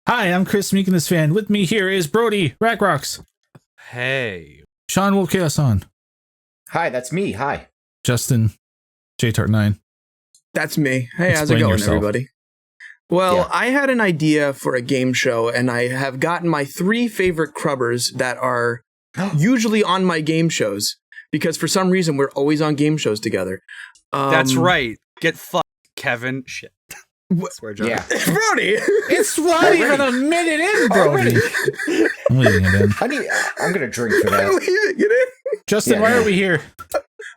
Hi, I'm Chris Meekness fan. With me here is Brody Rackrocks. Hey. Sean Wolf Chaos on. Hi, that's me. Hi. Justin JTart9. That's me. Hey, how's it Explain going, yourself. everybody? Well, Yeah. I had an idea for a game show, and I have gotten my 3 favorite Crubbers that are usually on my game shows, because for some reason we're always on game shows together. That's right. Get fucked, Kevin. Shit. Swear jar. Yeah. Brody! It's not even a minute in, Brody. I'm leaving it in. I'm gonna drink for that. Leaving it in. Justin, Yeah, why yeah. are we here?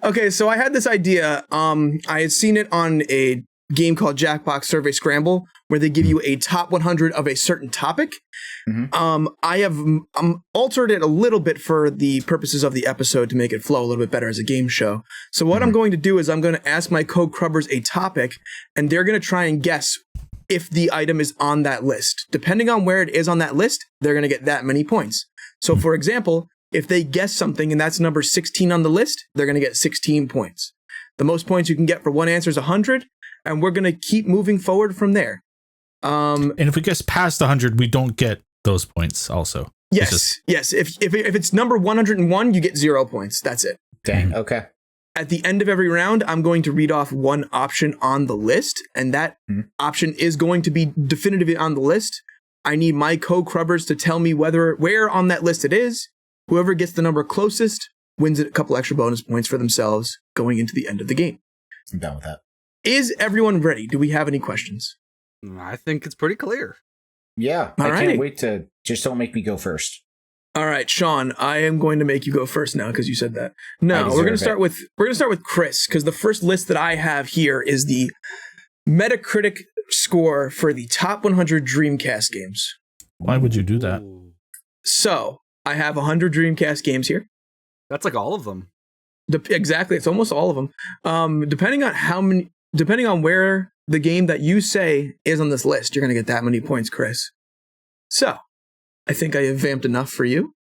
Okay, so I had this idea. I had seen it on a game called Jackbox Survey Scramble, where they give you a top 100 of a certain topic. Mhm. I have altered it a little bit for the purposes of the episode to make it flow a little bit better as a game show. So what I'm going to do is I'm going to ask my co-crubbers a topic, and they're going to try and guess if the item is on that list. Depending on where it is on that list, they're going to get that many points. So for example, if they guess something and that's number 16 on the list, they're going to get 16 points. The most points you can get for one answer is 100, and we're going to keep moving forward from there. And if we guess past 100, we don't get those points also. Yes. If it's number 101, you get 0 points. That's it. Dang. Okay. At the end of every round, I'm going to read off one option on the list, and that option is going to be definitively on the list. I need my co-crubbers to tell me where on that list it is. Whoever gets the number closest wins a couple extra bonus points for themselves going into the end of the game. I'm done with that. Is everyone ready? Do we have any questions? I think it's pretty clear. Yeah. All I right. can't wait to just don't make me go first. All right, Sean, I am going to make you go first now because you said that. No, I we're going to deserve start with Chris, because the first list that I have here is the Metacritic score for the top 100 Dreamcast games. Why would you do that? Ooh. So, I have 100 Dreamcast games here. That's like all of them. Exactly, it's almost all of them. Depending on where the game that you say is on this list, you're going to get that many points, Chris. So, I think I have vamped enough for you.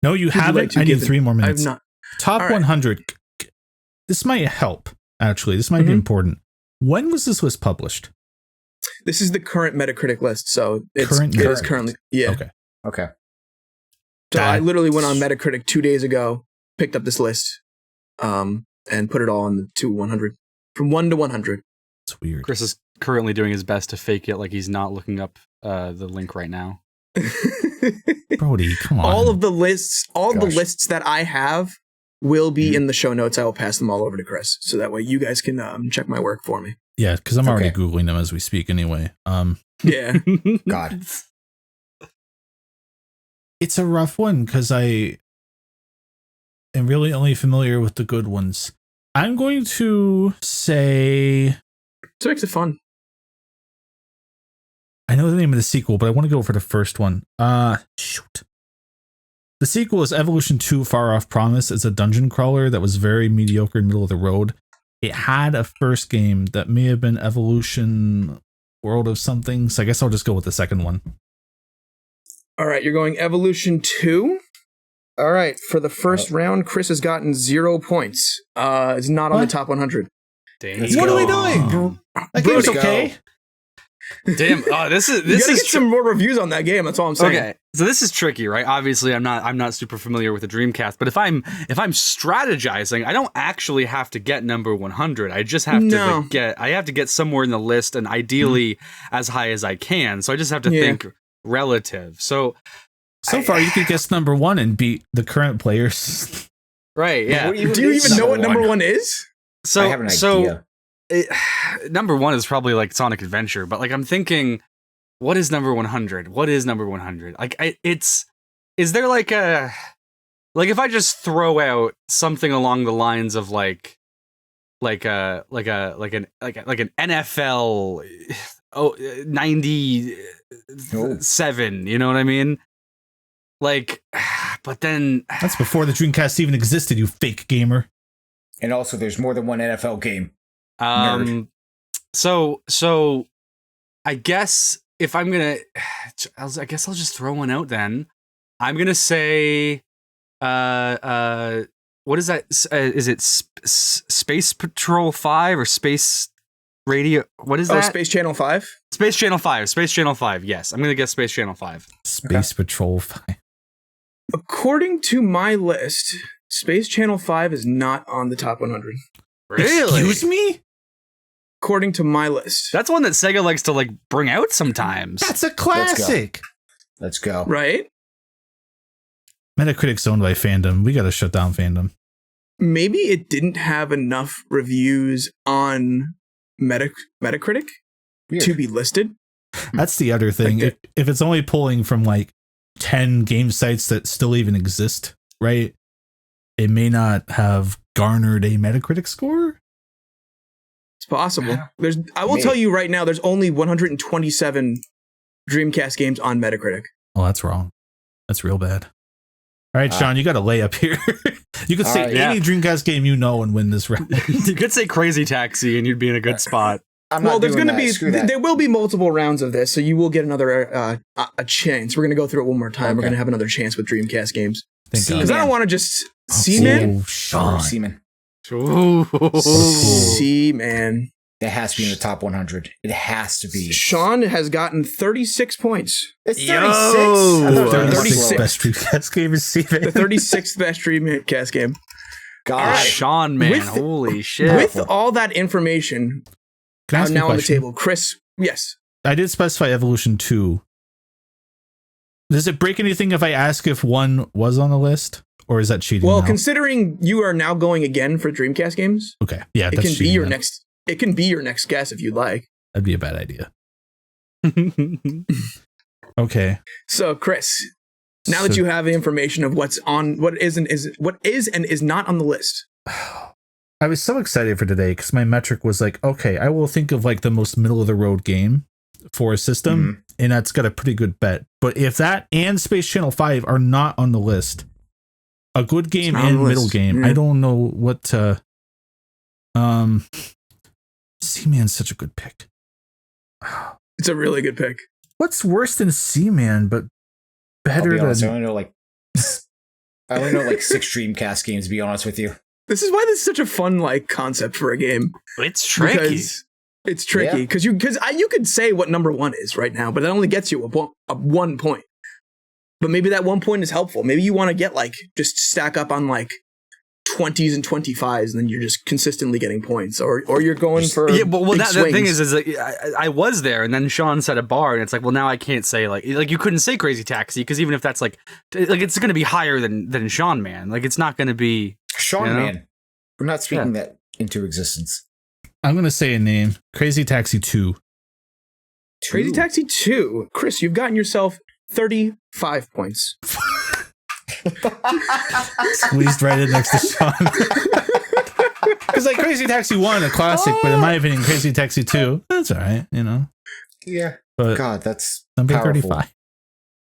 No, you Would you haven't. like to I need give it- 3 more minutes. I've not. Top All right. 100. This might help, actually. This might be Mhm. important. When was this list published? This is the current Metacritic list, so it Current is Metacritic. currently, yeah. Okay. Okay. So I That- literally went on Metacritic 2 days ago, picked up this list, and put it all on the 100, from 1 to 100. It's weird. Chris is currently doing his best to fake it like he's not looking up the link right now. Brody, come on. All of the lists, Gosh. the lists that I have will be in the show notes. I will pass them all over to Chris, so that way you guys can check my work for me. Yeah, because I'm already Okay. Googling them as we speak anyway. Yeah. God. It's a rough one because I am really only familiar with the good ones. I'm going to say So it makes it fun. I know the name of the sequel, but I want to go for the first one. Shoot. The sequel is Evolution 2 Far Off Promise. It's a dungeon crawler that was very mediocre in middle of the road. It had a first game that may have been Evolution World of something, so I guess I'll just go with the second one. All right, you're going Evolution 2. All right, for the first round, Chris has gotten 0 points. It's not on the What? top 100. Dang. Let's What go. are we doing? That game's Brody, okay. Damn. Oh, this You is gotta get some more reviews on that game. That's all I'm saying. Okay, so this is tricky, right? Obviously, I'm not super familiar with the Dreamcast, but if I'm strategizing, I don't actually have to get number 100. I just have No. to get somewhere in the list, and ideally as high as I can. So I just have to Yeah. think relative. So So far, you could guess number 1 and beat the current players. right, yeah. What Do you even know what number 1 is? So I have an idea. Number 1 is probably like Sonic Adventure, but like I'm thinking, what is number 100? What is number 100? Like is there like if I just throw out something along the lines of like an NFL 97, you know what I mean? Like, but then That's before the Dreamcast even existed, you fake gamer. And also, there's more than one NFL game. so I guess if I'm gonna, I guess I'll just throw one out then. I'm gonna say, what is that? Is it Space Patrol 5 or Space Radio. What is that? Space Channel 5? Space Channel 5. Space Channel 5. Yes, I'm gonna guess Space Channel 5. Space Patrol 5. According to my list, Space Channel 5 is not on the top 100. Really? Excuse me? According to my list. That's one that Sega likes to like bring out sometimes. That's a classic. Let's go. Right? Metacritic's owned by Fandom. We gotta shut down Fandom. Maybe it didn't have enough reviews on Metacritic Weird. to be listed. That's the other thing. Like If it's only pulling from like 10 game sites that still even exist, right? It may not have garnered a Metacritic score. It's possible. I will tell you right now, there's only 127 Dreamcast games on Metacritic. Oh, that's wrong. That's real bad. All right, Sean, you got a layup here. You could say any Dreamcast game you know and win this round. You could say Crazy Taxi and you'd be in a good spot. There's going to be there will be multiple rounds of this, so you will get another a chance. We're going to go through it one more time. We're going to have another chance with Dreamcast games. Because I don't want to just Seaman. Sean. Seaman. Seaman. It has to be in the top 100. It has to be. Sean has gotten 36 points. It's 36. 36. Best Dreamcast game is Seaman. The 36th best Dreamcast game. God, Sean, man, holy shit! With all that information Can I ask you a now on the question? table, Chris. Yes. I did specify Evolution 2. Does it break anything if I ask if 1 was on the list? Or is that cheating? Well, now? considering you are now going again for Dreamcast games, Okay. Yeah, it that's can be cheating your then. next. It can be your next guess if you'd like. That'd be a bad idea. Okay. So, Chris, now that you have the information of what's on, what is and is not on the list. I was so excited for today because my metric was like, okay, I will think of like the most middle of the road game for a system, and that's got a pretty good bet. But if that and Space Channel 5 are not on the list, a good game and middle game, I don't know what to. Seaman's such a good pick. It's a really good pick. What's worse than Seaman, but better than? I only know like 6 Dreamcast games. To be honest with you, This is why this is such a fun concept for a game. It's tricky. Because it's tricky because you could say what number 1 is right now, but that only gets you a 1 point. But maybe that 1 point is helpful. Maybe you want to get like just stack up on like 20s and 25s, and then you're just consistently getting points, or you're going for the thing is like, I was there, and then Sean set a bar, and it's like, well, now I can't say like you couldn't say Crazy Taxi because even if that's like it's going to be higher than Sean Man, like it's not going to be Sean Man. We're not speaking that into existence. I'm going to say a name: Crazy Taxi 2. Crazy Taxi 2. Chris, you've gotten yourself 35 points. Squeezed right in next to Sean. Because like Crazy Taxi 1, a classic, but in my opinion, Crazy Taxi 2, that's all right, you know. Yeah. But God, that's number powerful. 35.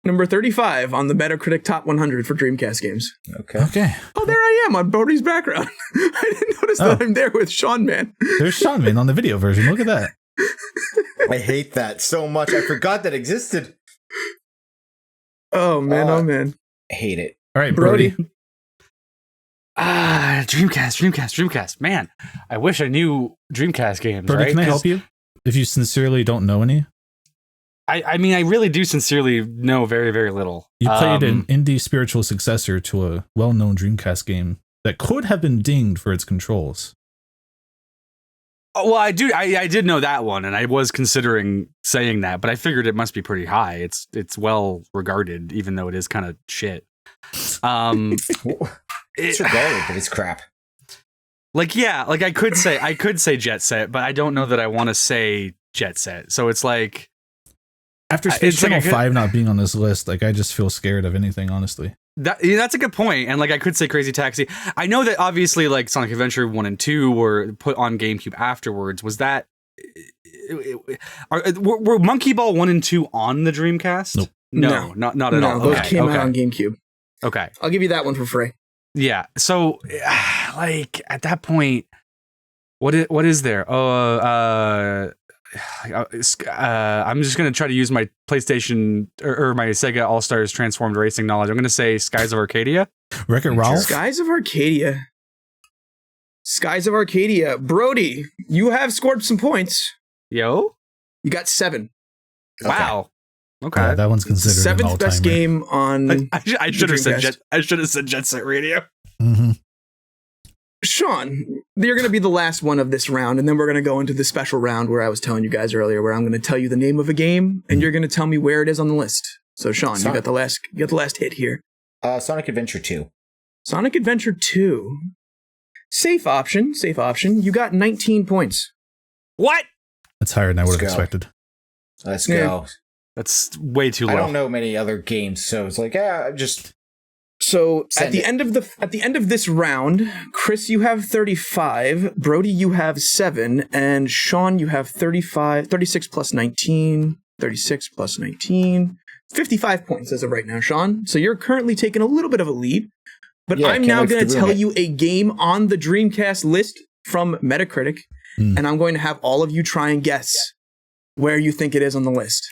Number 35 on the Metacritic Top 100 for Dreamcast games. Okay. Oh, there I am on Bodie's background. I didn't notice that I'm there with Sean Man. There's Sean Man on the video version. Look at that. I hate that so much. I forgot that existed. Oh, man. Oh, man. I hate it. All right, Brody. Dreamcast. Man, I wish I knew Dreamcast games. Brody, right? can I help you? If you sincerely don't know any? I mean, I really do sincerely know very, very little. You played an indie spiritual successor to a well-known Dreamcast game that could have been dinged for its controls. Oh, well, I did know that one, and I was considering saying that, but I figured it must be pretty high. It's well regarded, even though it is kind of shit. It's regarded, but it's crap. Like I could say Jet Set, but I don't know that I want to say Jet Set. So it's like after Space Channel 5 not being on this list, like I just feel scared of anything, honestly. That's a good point. And like I could say Crazy Taxi. I know that obviously like Sonic Adventure 1 and 2 were put on GameCube afterwards. Was that were Monkey Ball 1 and 2 on the Dreamcast? Nope. No, not at all. Those came out on GameCube. Okay. I'll give you that one for free. Yeah. So like at that point, what is there? I'm just going to try to use my PlayStation or my Sega All-Stars Transformed Racing knowledge. I'm going to say Skies of Arcadia. Wreck-It Ralph? Skies of Arcadia. Skies of Arcadia. Brody, you have scored some points. Yo. You got 7. Wow. Okay. Yeah, that one's considered an 7th all-timer. best game on. I should have said Dreamcast. I should have said Jet Set Radio. Mm-hmm. Sean, you're going to be the last one of this round, and then we're going to go into the special round where I was telling you guys earlier, where I'm going to tell you the name of a game, and you're going to tell me where it is on the list. So, Sean, you got the last hit here. Sonic Adventure 2. Sonic Adventure 2. Safe option. You got 19 points. What? That's higher than I would have Let's go. expected. Let's Yeah. go. That's way too low. I don't know many other games, so it's like, just So Send at the end of this round, Chris, you have 35, Brody, you have 7, and Sean, you have 36 plus 19, 55 points as of right now, Sean. So you're currently taking a little bit of a lead, but Yeah, I'm can't now wait going to to ruin tell it. you a game on the Dreamcast list from Metacritic, and I'm going to have all of you try and guess where you think it is on the list.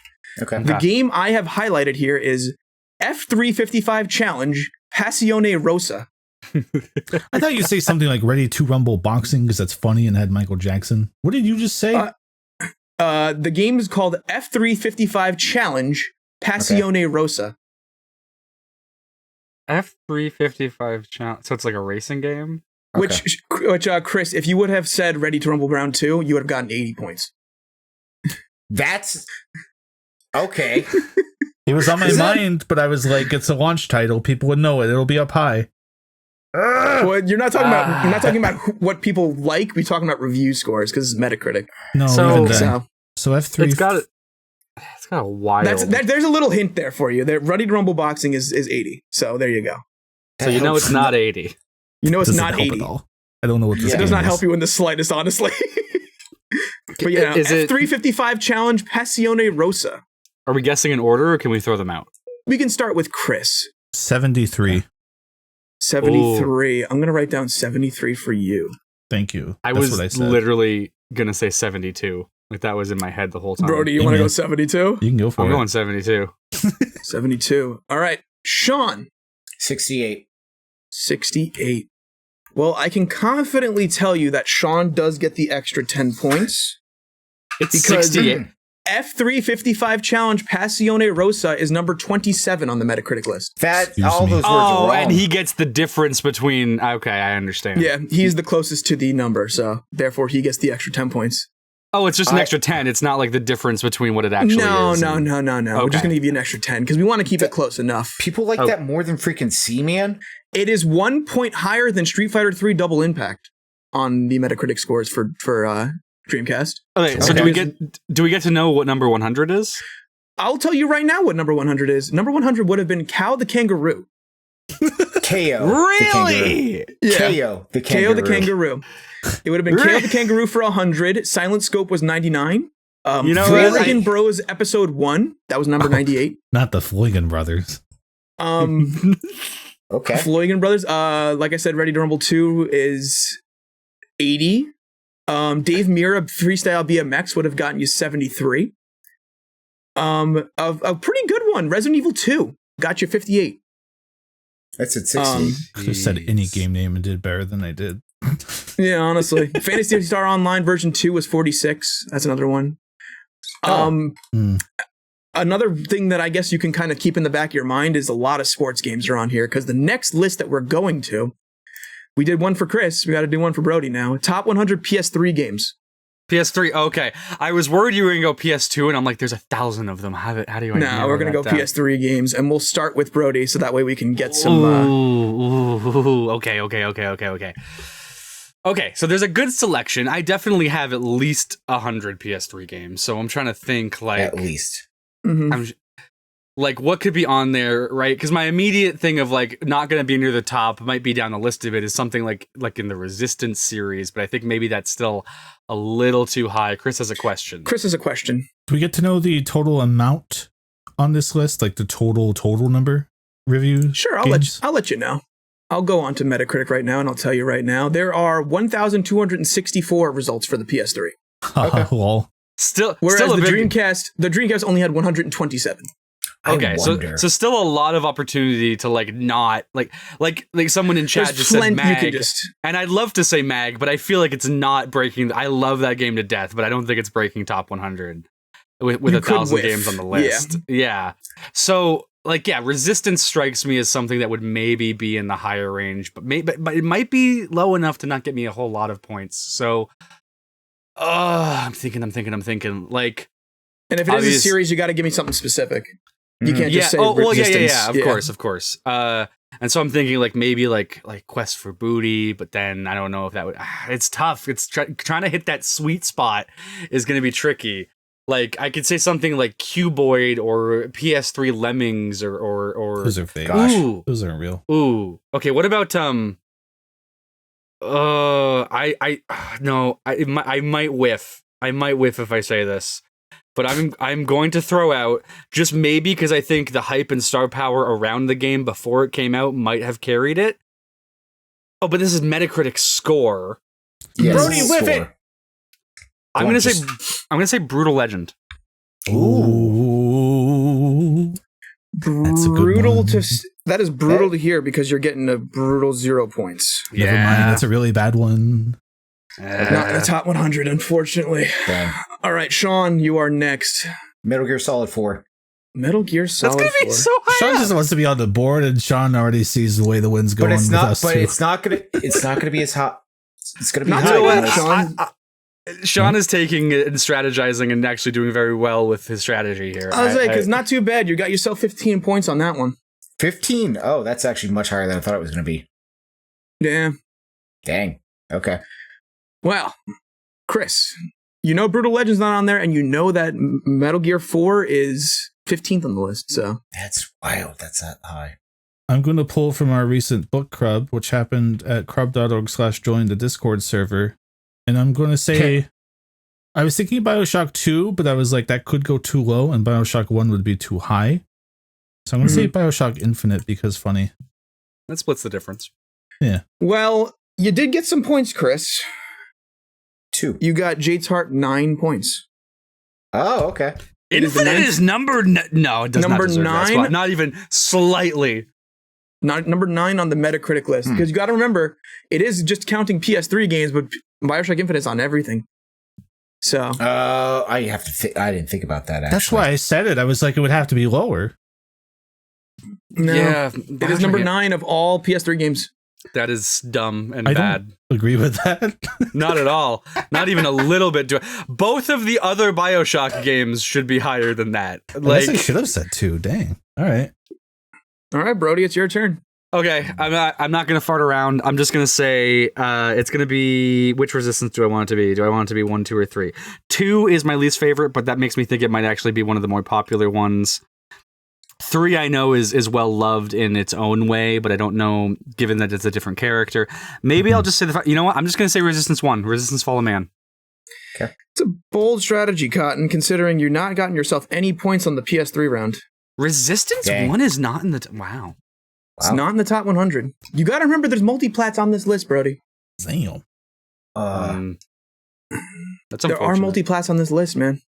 okay. The game I have highlighted here is F355 Challenge Passione Rosa. I thought you'd say something like Ready to Rumble Boxing because that's funny and had Michael Jackson. What did you just say? The game is called F355 Challenge Passione Rosa. F355 challenge. So it's like a racing game. Okay. Which Chris, if you would have said Ready to Rumble Round 2, you would have gotten 80 points. That's okay. It was on my mind, but I was like, it's a launch title. People would know it. It'll be up high. Well, you're not talking about what people like. We're talking about review scores because it's Metacritic. No, So- even then. So So F3. It's got a wild. there's a little hint there for you. That Ready to Rumble Boxing is 80. So there you go. so you know it's not 80. You know it's doesn't not help 80. at all. I don't know what this Yeah. It does game not is. help you in the slightest, honestly. But yeah, Is it- F355 Challenge Passione Rosa. Are we guessing in order or can we throw them out? We can start with Chris. 73. 73. I'm going to write down 73 for you. Thank you. I That's was what I said. literally gonna say 72. Like that was in my head the whole time. Brody, you want to go 72? You can go for I'm it. going 72. 72. All right. Sean, 68. 68. Well, I can confidently tell you that Sean does get the extra 10 points. It's Because- 68. F355 Challenge Passione Rosa is number 27 on the Metacritic list. That Excuse all me. those words are Oh, wrong. and he gets the difference between. Okay, I understand. Yeah, he's the closest to the number, so therefore he gets the extra 10 points. Oh, it's just an I- extra 10. It's not like the difference between what it actually No. is. We're just Okay. going to give you an extra 10 because we want to keep it close enough. People like Oh. that more than freaking C-Man. It is 1 point higher than Street Fighter 3 Double Impact on the Metacritic scores for Dreamcast. Okay, so Okay. do we get to know what number 100 is? I'll tell you right now what number 100 is. Number 100 would have been Cow the Kangaroo. KO. Really? KO. The KO kangaroo. the Kangaroo. It would have been KO the Kangaroo for 100. Silent Scope was 99. You know what? Flanagan Bros episode 1, that was number 98. Not the Floygan brothers. Okay. Floygan Brothers, like I said, Ready to Rumble 2 is 80. Dave Mirra Freestyle BMX would have gotten you 73. A pretty good one, Resident Evil 2, got you 58. That's at 60. Could have said any game name and did better than I did. Yeah, honestly. Phantasy Star Online version 2 was 46. That's another one. Another thing that I guess you can kind of keep in the back of your mind is a lot of sports games are on here because the next list that we're going to, we did one for Chris. We got to do one for Brody now. Top 100 PS3 games. PS3. Okay, I was worried you were gonna go PS2, and I'm like, there's 1,000 of them. How do I? No, narrow we're going to that go down? PS3 games, and we'll start with Brody so that way we can get some. Ooh, okay. Okay, so there's a good selection. I definitely have at least 100 PS3 games, so I'm trying to think like At least. Mhm. like what could be on there, right? Because my immediate thing of like not going to be near the top, might be down the list of it, is something like in the Resistance series, but I think maybe that's still a little too high. Chris has a question. Chris has a question. Do we get to know the total amount on this list? Like the total number reviews? Sure, I'll let you know. I'll go on to Metacritic right now, and I'll tell you right now. There are 1,264 results for the PS3. Okay. Well, Still Whereas a the big- Dreamcast only had 127. Okay, so wonder. still a lot of opportunity to like not like someone in chat There's just said plenty you mag, could just. and I'd love to say mag, but I feel like it's not breaking. I love that game to death, but I don't think it's breaking top 100 with You could 1,000 whiff. games on the list. Yeah. So like Resistance strikes me as something that would maybe be in the higher range, but but it might be low enough to not get me a whole lot of points. So, I'm thinking. Like, And if it is a obvious- series, you got to give me something specific. You can't just say Oh, well, Resistance. yeah. Of course. And so I'm thinking like maybe like Quest for Booty, but then I don't know if that would. It's tough. It's trying to hit that sweet spot is going to be tricky. Like I could say something like Cuboid or PS3 Lemmings or Those are fake. Gosh. Ooh. Those aren't real. Ooh. Okay. What about I might whiff. I might whiff if I say this. But I'm going to throw out just maybe because I think the hype and star power around the game before it came out might have carried it. Oh, but this is Metacritic score. Yes, Brody, whiff it. score. I'm Go on, gonna say Brutal Legend. Ooh. That's a good Brutal one. that is brutal to hear because you're getting a brutal 0 points. Never mind. That's a really bad one. Not in the top 100, unfortunately. Dang. All right, Sean, you are next. Metal Gear Solid 4. Metal Gear Solid That's gonna be 4. so high. Sean up. just wants to be on the board, and Sean already sees the way the wind's going. But it's with not. us But too. it's not gonna be as hot. It's gonna be Not high. so guys. much, Sean. Sean is taking it and strategizing and actually doing very well with his strategy here. I was like, it's not too bad. You got yourself 15 points on that one. 15. Oh, that's actually much higher than I thought it was gonna be. Yeah. Dang. Okay. Well, Chris, you know Brutal Legend's not on there, and you know that Metal Gear 4 is 15th on the list, so. That's wild. That's that high. I'm going to pull from our recent book Crub, which happened at crub.org/join the Discord server. And I'm going to say, I was thinking Bioshock 2, but I was like, that could go too low, and Bioshock 1 would be too high. So I'm going to say Bioshock Infinite because funny. That splits the difference. Yeah. Well, you did get some points, Chris. 2. You got Jade's Heart 9 points. Oh, okay. It is the Infinite ninth- is number no, it does Number not deserve that 9? spot. Not even slightly. Not number 9 on the Metacritic list. Because you got to remember, it is just counting PS3 games, but Bioshock Infinite's on everything. So. I have to. I didn't think about that. Actually. That's why I said it. I was like, it would have to be lower. No, Yeah, it is number 9 of all PS3 games. That is dumb and I bad. don't agree with that. Not at all. Not even a little bit. Both of the other Bioshock games should be higher than that. I Like, guess I should have said 2. Dang. All right. All right, Brody, it's your turn. okay, I'm not gonna fart around. I'm just gonna say it's gonna be, which Resistance do I want it to be? Do I want it to be 1, 2, or 3? 2 is my least favorite, but that makes me think it might actually be one of the more popular ones. 3 I know is well loved in its own way, but I don't know, given that it's a different character. Maybe I'll just say you know what? I'm just gonna say Resistance 1, Resistance Fall of Man. It's a bold strategy, Cotton, considering you're not gotten yourself any points on the PS3 round. Resistance Dang. 1 is not in the wow. It's not in the top 100. You got to remember there's multiplats on this list, Brody. Damn. That's There are unfortunate. multiplats on this list, man.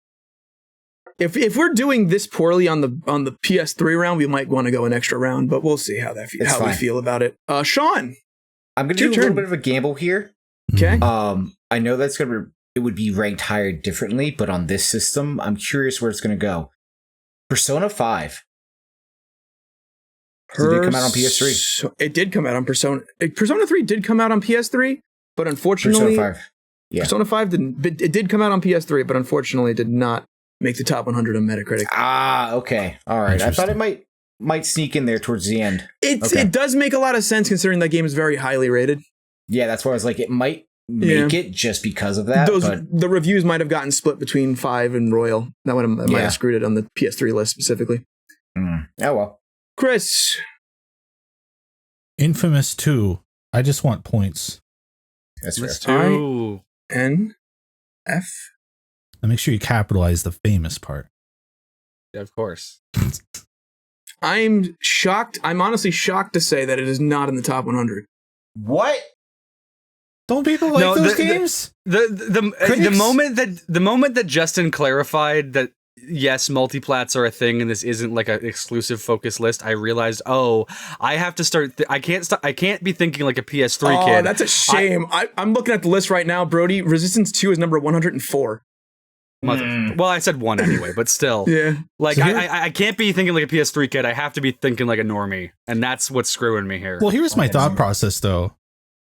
If we're doing this poorly on the PS3 round, we might want to go an extra round, but we'll see how It's how we fine. feel about it. Sean, I'm gonna do Your a little turn. bit of a gamble here. okay? I know that's it would be ranked higher differently, but on this system, I'm curious where it's gonna go. Persona 5. Did it come out on PS3? It did come out on Persona. Persona 3 did come out on PS3, but unfortunately, Persona 5. Yeah. Persona 5 didn't. It did come out on PS3, but unfortunately, did not make the top 100 on Metacritic. Ah, okay. All right. I thought it Interesting. might sneak in there towards the end. It does make a lot of sense considering that game is very highly rated. Yeah, that's why I was like, it might make it just because of that. But The reviews might have gotten split between 5 and Royal. That might Yeah. have screwed it on the PS3 list specifically. oh well. Chris, Infamous 2. I just want points. That's fair. Let's do. N, F. And make sure you capitalize the famous part. Yeah, of course. I'm shocked. I'm honestly shocked to say that it is not in the top 100. What? Don't people like No, those the- games? The Critics? moment that Justin clarified that yes, multiplats are a thing, and this isn't like an exclusive focus list, I realized, I have to start. I can't be thinking like a PS3 kid. Oh, that's a shame. I'm looking at the list right now, Brody. Resistance 2 is number 104. Well, I said 1 anyway, but still. Yeah. Like, So I can't be thinking like a PS3 kid. I have to be thinking like a normie, and that's what's screwing me here. Well, here's my thought process, though.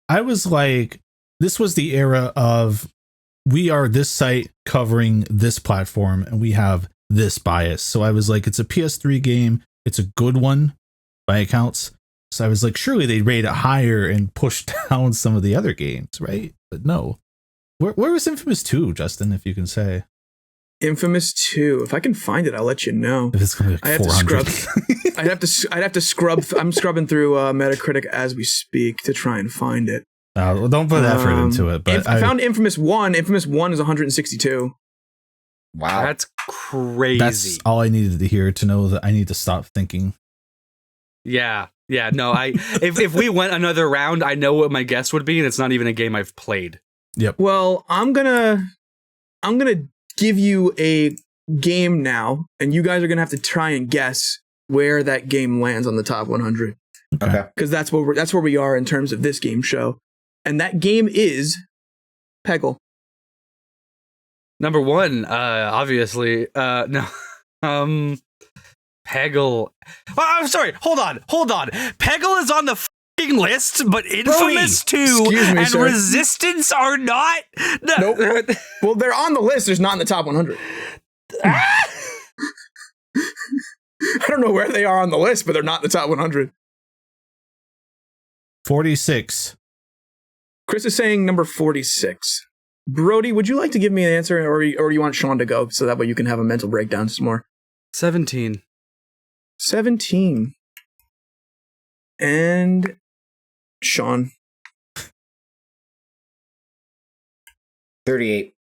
I was like, this was the era of, we are this site covering this platform and we have this bias. So I was like, it's a PS3 game. It's a good one by accounts. So I was like, surely they'd rate it higher and push down some of the other games, right? But no. Where was Infamous 2, Justin, if you can say? Infamous 2. If I can find it, I'll let you know. If it's going to be like 400. I'd have to scrub. I'm scrubbing through Metacritic as we speak to try and find it. Well, don't put effort into it. But I found Infamous 1. Infamous 1 is 162. Wow. That's crazy. That's all I needed to hear to know that I need to stop thinking. Yeah. No, if we went another round, I know what my guess would be, and it's not even a game I've played. Yep. Well, I'm gonna give you a game now, and you guys are gonna have to try and guess where that game lands on the top 100. Okay. Because that's where we are in terms of this game show, and that game is Peggle. Number 1, obviously, no, Peggle. Oh, I'm sorry. Hold on. Peggle is on the fucking list, but Infamous 2 and sir. Resistance are not. No. Nope. Well, they're on the list. There's not in the top 100. I don't know where they are on the list, but they're not in the top 100. 46. Chris is saying number 46. Brody, would you like to give me an answer, or you want Sean to go so that way you can have a mental breakdown some more? 17. 17. And Sean. 38.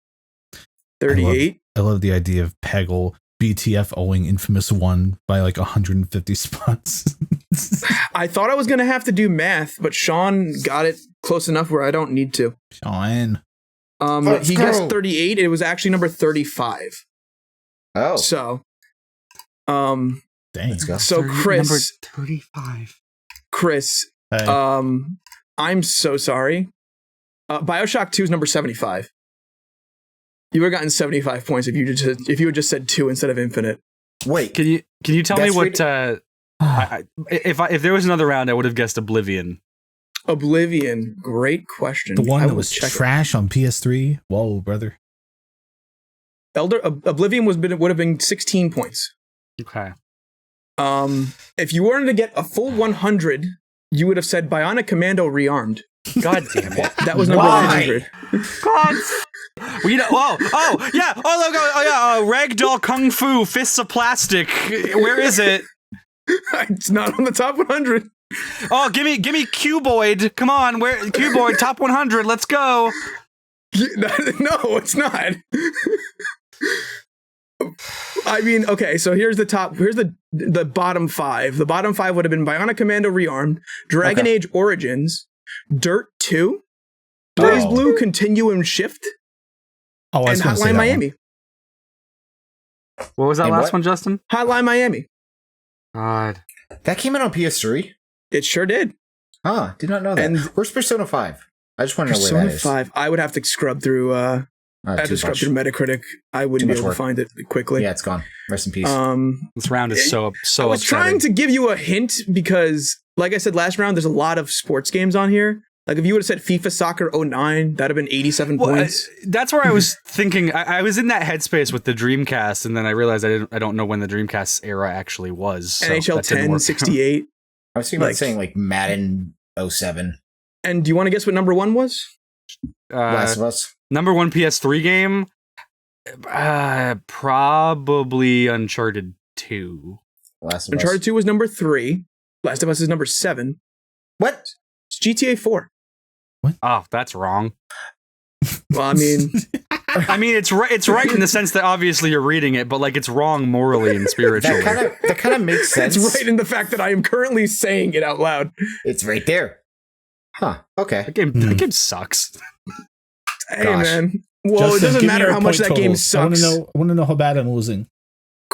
38. I love the idea of Peggle BTF owing Infamous 1 by like 150 spots. I thought I was going to have to do math, but Sean got it close enough where I don't need to. Sean. He guessed 38. It was actually number 35. Oh. So, Dang. Let's go. so Chris, Number 35. Chris, Hey. I'm so sorry. BioShock 2 is number 75. You would have gotten 75 points if you had just said 2 instead of infinite. Wait. Can you tell me That's what? If there was another round, I would have guessed Oblivion. Oblivion, great question. The one I that will was check it. trash on PS3? Whoa, brother. Oblivion would have been 16 points. Okay. If you wanted to get a full 100, you would have said Bionic Commando Rearmed. God damn it. That was number Why? 100. God. Well, yeah. Ragdoll Kung Fu Fists of Plastic. Where is it? It's not on the top 100. Oh, give me Cuboid. Come on, where Cuboid top 100? Let's go. No, it's not. I mean, okay, so here's the bottom 5. The bottom 5 would have been Bionic Commando Rearmed, Dragon Age Origins, Dirt 2, Blaze Blue Continuum Shift, Oh, I and was gonna say Hotline that Miami. What was that And last what? one, Justin? Hotline Miami. God. That came out on PS3? It sure did. Huh, did not know that. And- Where's Persona 5? I just want to know where Persona that is. 5. I would have to scrub through Too much. Metacritic. I wouldn't be much able work. to find it quickly. Yeah, it's gone. Rest in peace. This round is so I was upsetting. trying to give you a hint because, like I said last round, there's a lot of sports games on here. Like if you would have said FIFA Soccer 09, that'd have been 87 points. That's where I was thinking. I was in that headspace with the Dreamcast, and then I realized I don't know when the Dreamcast era actually was. So NHL that didn't 10, work. 68. I was thinking about saying like Madden 07. And do you want to guess what number 1 was? Last of Us. Number 1 PS3 game, probably Uncharted 2. Last of Us. Uncharted 2 was number 3. Last of Us is number 7. What? It's GTA 4. Oh, that's wrong. Well, I mean, I mean, it's right. It's right in the sense that obviously you're reading it, but like it's wrong morally and spiritually. That kind of makes sense. it's right in the fact that I am currently saying it out loud. It's right there. Huh. Okay. That game sucks. Hey, Gosh. man. Well, Justin, it doesn't give me matter your how much point that game totals. sucks. I want to know how bad I'm losing.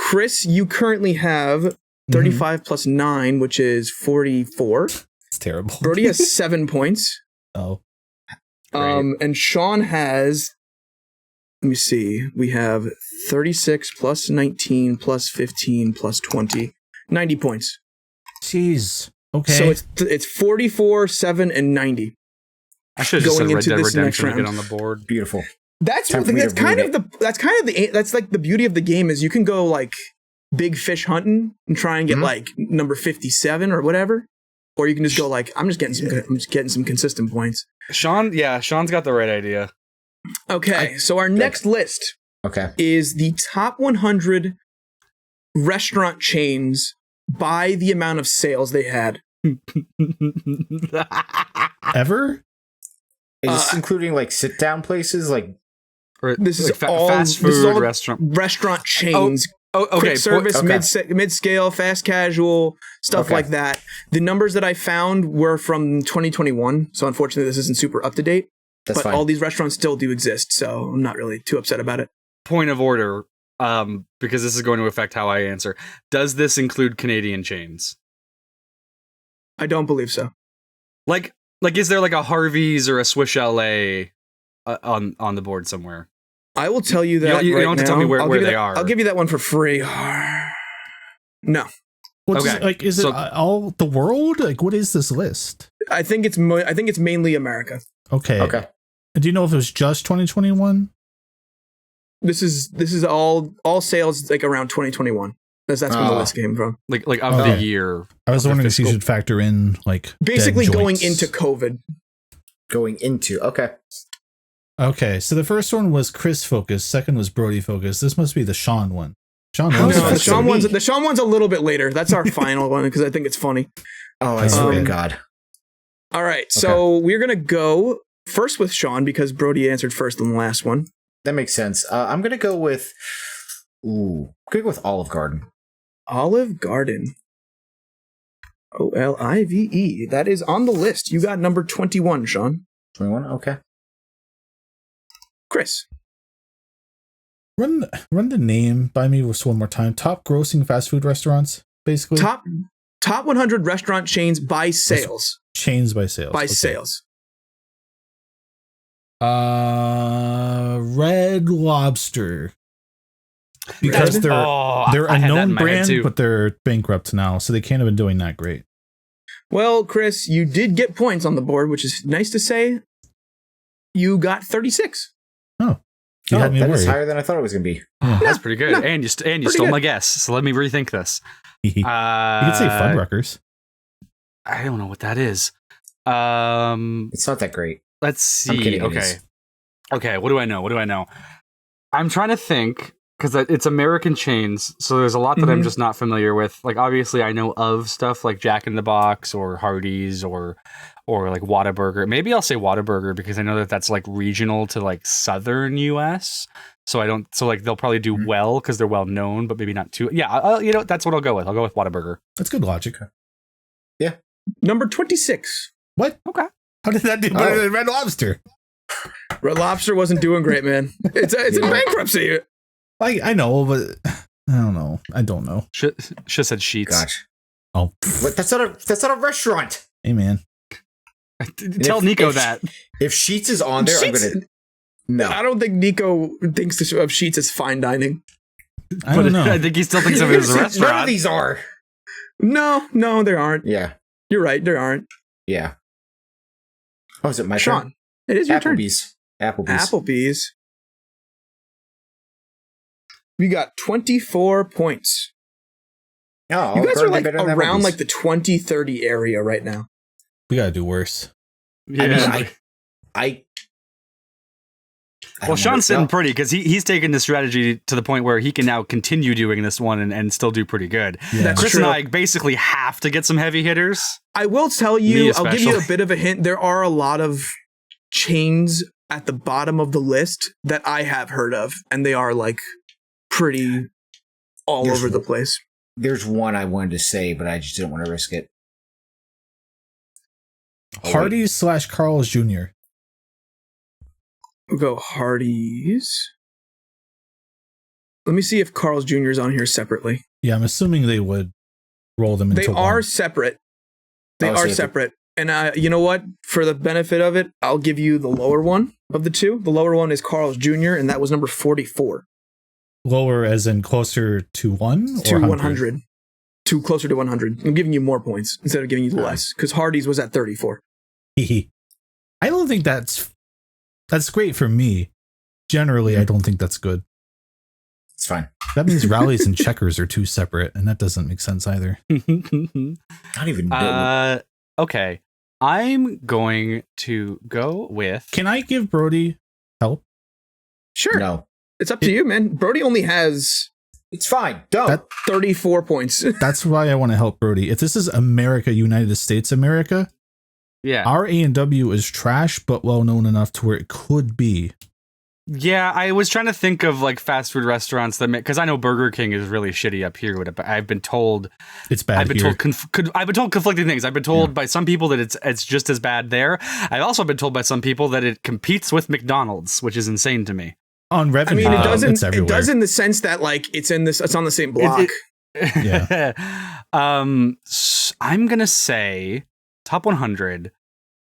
Chris, you currently have 35 plus 9, which is 44. It's terrible. Brody has 7 points. Oh. And Sean has, let me see, we have 36 plus 19 plus 15 plus 20, 90 points. Jeez. Okay. So it's 44, 7, and 90. I should have just said going Red into Dead this next Redemption to get round. on the board. Beautiful. That's Time one for thing. me That's to kind read of that's like the beauty of the game is you can go like big fish hunting and try and get like number 57 or whatever, or you can just go like I'm just getting some consistent points. Sean's got the right idea. Okay, so our next list is the top 100 restaurant chains by the amount of sales they had. Ever? Is this including like sit down places? Like this is like all fast this is food all restaurant chains. Okay. Quick service, mid-scale, fast casual, stuff like that. The numbers that I found were from 2021, so unfortunately this isn't super up to date. That's but fine. all these restaurants still do exist, so I'm not really too upset about it. Point of order, because this is going to affect how I answer. Does this include Canadian chains? I don't believe so. Like, is there like a Harvey's or a Swiss Chalet on the board somewhere? I will tell you that. You right don't have to now. tell me where they are. are. I'll give you that one for free. No. Is it all the world? Like, what is this list? I think it's mainly America. Okay. And do you know if it was just 2021? This is all sales like around 2021. That's when the list came from. Like of the year. I was wondering if you should factor in like basically dead going joints. into COVID. Okay, so the first one was Chris focus, second was Brody focus. This must be the Sean one. Sean No, loves the fast Sean one's a little bit later. That's our final one because I think it's funny. Oh, I swear to God. All right, so we're gonna go first with Sean because Brody answered first on the last one. That makes sense. I'm gonna go with Olive Garden. Olive Garden. OLIVE. That is on the list. You got number 21, Sean. 21. Okay. Chris. Run the name by me just one more time. Top grossing fast food restaurants, basically. Top 100 restaurant chains by sales. Chains by sales. By sales. Red Lobster. Because they're a known brand, but they're bankrupt now, so they can't have been doing that great. Well, Chris, you did get points on the board, which is nice to say. You got 36. Oh, that is higher than I thought it was going to be. That's pretty good. And you stole my guess, so let me rethink this. You could say Fuddruckers. I don't know what that is. It's not that great. Let's see. I'm kidding, Okay. What do I know? I'm trying to think because it's American chains, so there's a lot that I'm just not familiar with. Like, obviously, I know of stuff like Jack in the Box or Hardee's or like Whataburger. Maybe I'll say Whataburger because I know that that's like regional to like southern U.S. So they'll probably do well because they're well known, but maybe not too. Yeah, that's what I'll go with. I'll go with Whataburger. That's good logic. Yeah. Number 26. What? Okay. How did that do better than Red Lobster? Red Lobster wasn't doing great, man. It's in bankruptcy. I know, but I don't know. Should have said Sheets. Gosh. Oh, what? That's not a restaurant. Hey, man. Tell Nico that. If Sheets is on there, Sheets, I'm gonna. No, I don't think Nico thinks of Sheets as fine dining. I don't know. I think he still thinks of it as a restaurant. None of these are. No, there aren't. Yeah. You're right, there aren't. Yeah. Oh, is it my Sean, turn? it is your turn. Applebee's. We got 24 points. Oh, you guys are like around like the 20-30 area right now. We gotta do worse. Yeah. Well, Sean's sitting pretty because he's taken the strategy to the point where he can now continue doing this one and still do pretty good. Yeah. Chris and I basically have to get some heavy hitters. I will tell you, I'll give you a bit of a hint. There are a lot of chains at the bottom of the list that I have heard of, and they are like pretty all over the place. There's one I wanted to say, but I just didn't want to risk it. Hardee's / Carl's Jr. We'll go Hardee's. Let me see if Carl's Jr. is on here separately. Yeah, I'm assuming they would roll them into They are one. separate. They Oh, are so separate. And you know what? For the benefit of it, I'll give you the lower one of the two. The lower one is Carl's Jr., and that was number 44. Lower as in closer to 1? To or 100. To closer to 100. I'm giving you more points instead of giving you less, because Hardy's was at 34. I don't think that's great for me. Generally, I don't think that's good. It's fine. That means rallies and checkers are two separate, and that doesn't make sense either. I don't even know. Okay. I'm going to go with. Can I give Brody help? Sure. No. It's up to you, man. Brody only has It's fine. Don't. 34 points. That's why I want to help Brody. If this is America, United States America, Yeah. our A&W is trash, but well known enough to where it could be. Yeah, I was trying to think of like fast food restaurants that because I know Burger King is really shitty up here. But I've been told It's bad I've been here. told I've been told conflicting things. I've been told by some people that it's just as bad there. I've also been told by some people that it competes with McDonald's, which is insane to me. On I revenue, mean, it it's doesn't. It everywhere. does in the sense that like it's on the same block. Yeah. I'm gonna say top 100.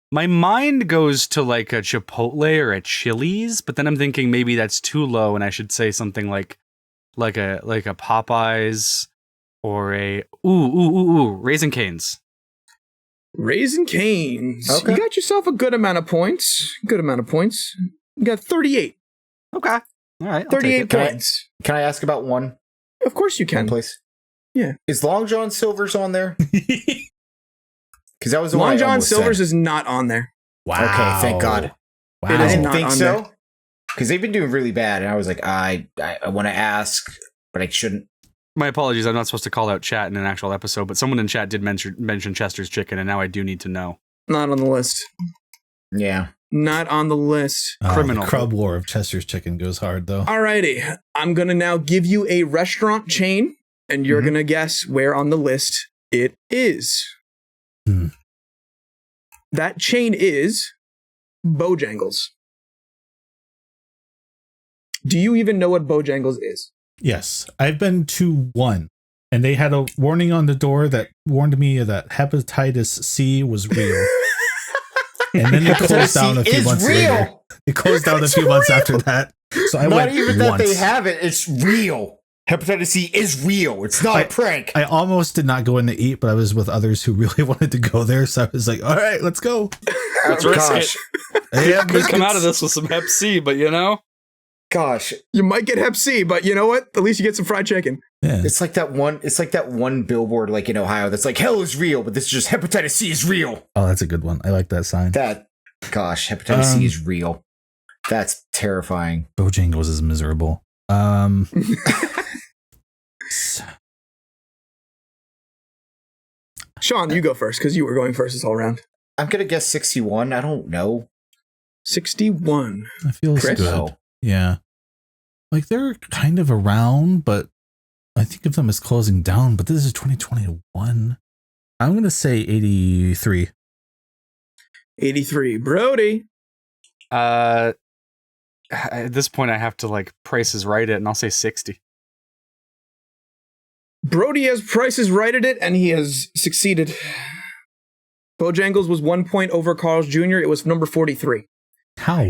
My mind goes to like a Chipotle or a Chili's, but then I'm thinking maybe that's too low, and I should say something like a Popeyes or a Raising Cane's. Raising Cane's. Okay. You got yourself a good amount of points. You got 38. Okay, all right, I'll 38 take it. points. Can I ask about one Of course you can. place? Yeah. Is Long John Silver's on there? Because that was the one Long I John almost Silver's said. is not on there. Wow. Okay, thank God. Wow. It I is didn't not think on so. there. Because they've been doing really bad, and I was like, I want to ask, but I shouldn't. My apologies. I'm not supposed to call out chat in an actual episode, but someone in chat did mention Chester's Chicken, and now I do need to know. Not on the list. Yeah. Not on the list. Criminal. The Crub War of Chester's Chicken goes hard, though. Alrighty. I'm going to now give you a restaurant chain, and you're Mhm. going to guess where on the list it is. Hmm. That chain is Bojangles. Do you even know what Bojangles is? Yes. I've been to one, and they had a warning on the door that warned me that hepatitis C was real. And then it closed down a few months later. It closed down a few months after that. So I Not went even once. that they have it, it's real. Hepatitis C is real. It's not a prank. I almost did not go in to eat, but I was with others who really wanted to go there. So I was like, all right, let's go. Let's risk it. Yeah, Could come out of this with some Hep C, but you know. Gosh, You might get Hep C, but you know what? At least you get some fried chicken. Yeah. it's like that one billboard like in Ohio that's like hell is real, but this is just hepatitis C is real. Oh, that's a good one. I like that sign. Gosh, hepatitis C is real. That's terrifying. Bojangles is miserable. Sean, you go first because you were going first this whole round. I'm gonna guess 61. I don't know. 61. That feels Chris? good. No. Yeah. Like they're kind of around, but I think of them as closing down, but this is 2021. I'm going to say 83. 83. Brody. At this point, I have to like Price is Right it, and I'll say 60. Brody has Prices righted it, and he has succeeded. Bojangles was 1 point over Carl's Jr. It was number 43. How?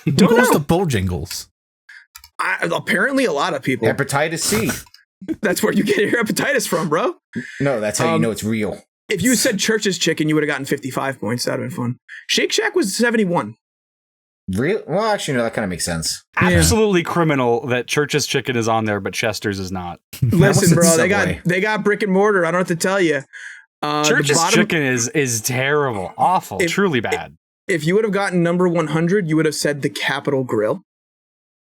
Who Don't goes know. to Bojangles? Apparently, a lot of people. Hepatitis C. That's where you get your hepatitis from, bro. No, that's how you know it's real. If you said Church's Chicken, you would have gotten 55 points. That would have been fun. Shake Shack was 71. Real? Well, actually, no, that kind of makes sense. Absolutely criminal that Church's Chicken is on there, but Chester's is not. Listen, bro, they Subway. got brick and mortar. I don't know what to tell you. Church's Chicken is terrible, awful, truly bad. If you would have gotten number 100, you would have said the Capitol Grill.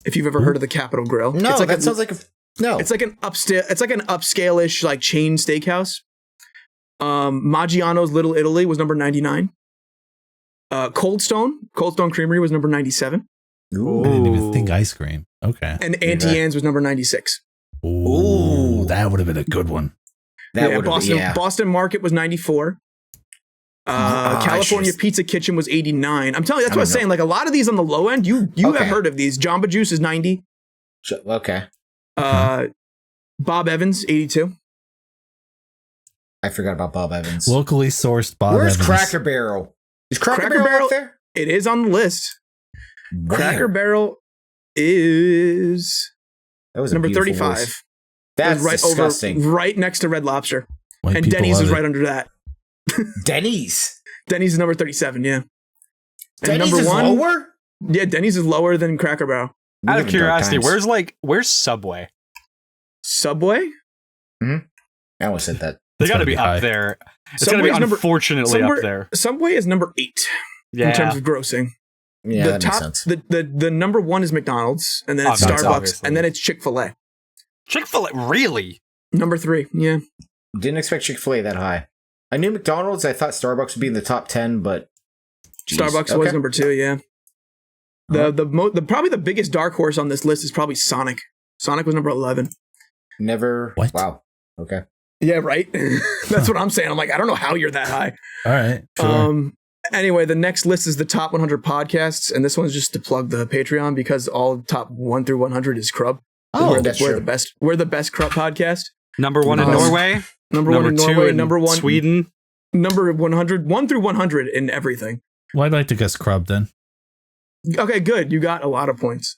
If you've ever heard of the Capitol Grill, No, it's like that sounds like a no. It's like an upscale-ish like chain steakhouse. Maggiano's Little Italy was number 99. Cold Stone Creamery was number 97. Ooh. I didn't even think ice cream. Okay. And Auntie Anne's was number 96. Ooh, that would have been a good one. That Yeah, would have Boston Market was 94. California Pizza Kitchen was 89. I'm telling you, that's what I was saying. Like a lot of these on the low end, you Okay. have heard of these. Jamba Juice is 90. Okay. Bob Evans, 82. I forgot about Bob Evans. Locally sourced Bob Where's Evans. Cracker Barrel? Is Cracker Barrel up there? It is on the list. Where? Cracker Barrel is That was a number beautiful 35. voice. That's right disgusting. right next to Red Lobster. White And people Denny's love is it. right under that. Denny's. Denny's is number 37, yeah. And Denny's number is one, lower? yeah, Denny's is lower than Cracker Barrel. We Out live of in dark curiosity, times. where's Subway? Subway? I almost said that. They It's got to gotta be be high. up there. It's got to be Subway's number- unfortunately up there. Subway is number 8 Yeah. in terms of grossing. Yeah, the that top, makes sense. the number 1 is McDonald's, and then it's Obviously. Starbucks, Obviously. and then it's Chick-fil-A. Chick-fil-A, really? Number 3, yeah. Didn't expect Chick-fil-A that high. I knew McDonald's. I thought Starbucks would be in the top 10, but geez. Starbucks was number 2, yeah. The probably the biggest dark horse on this list is probably Sonic. Sonic was number 11. Never. What? Wow. Okay. Yeah, right? That's what I'm saying. I'm like, I don't know how you're that high. All right. Sure. Anyway, the next list is the top 100 podcasts, and this one's just to plug the Patreon because all top 1 through 100 is Crub. Oh, that's we're true. the best. We're the best Crub podcast. Number 1 in Um, Norway. Number 1 in two Norway. in Number 1 Sweden. Number 100, 1 through 100 in everything. Well, I'd like to guess Crub then. Okay, good. You got a lot of points.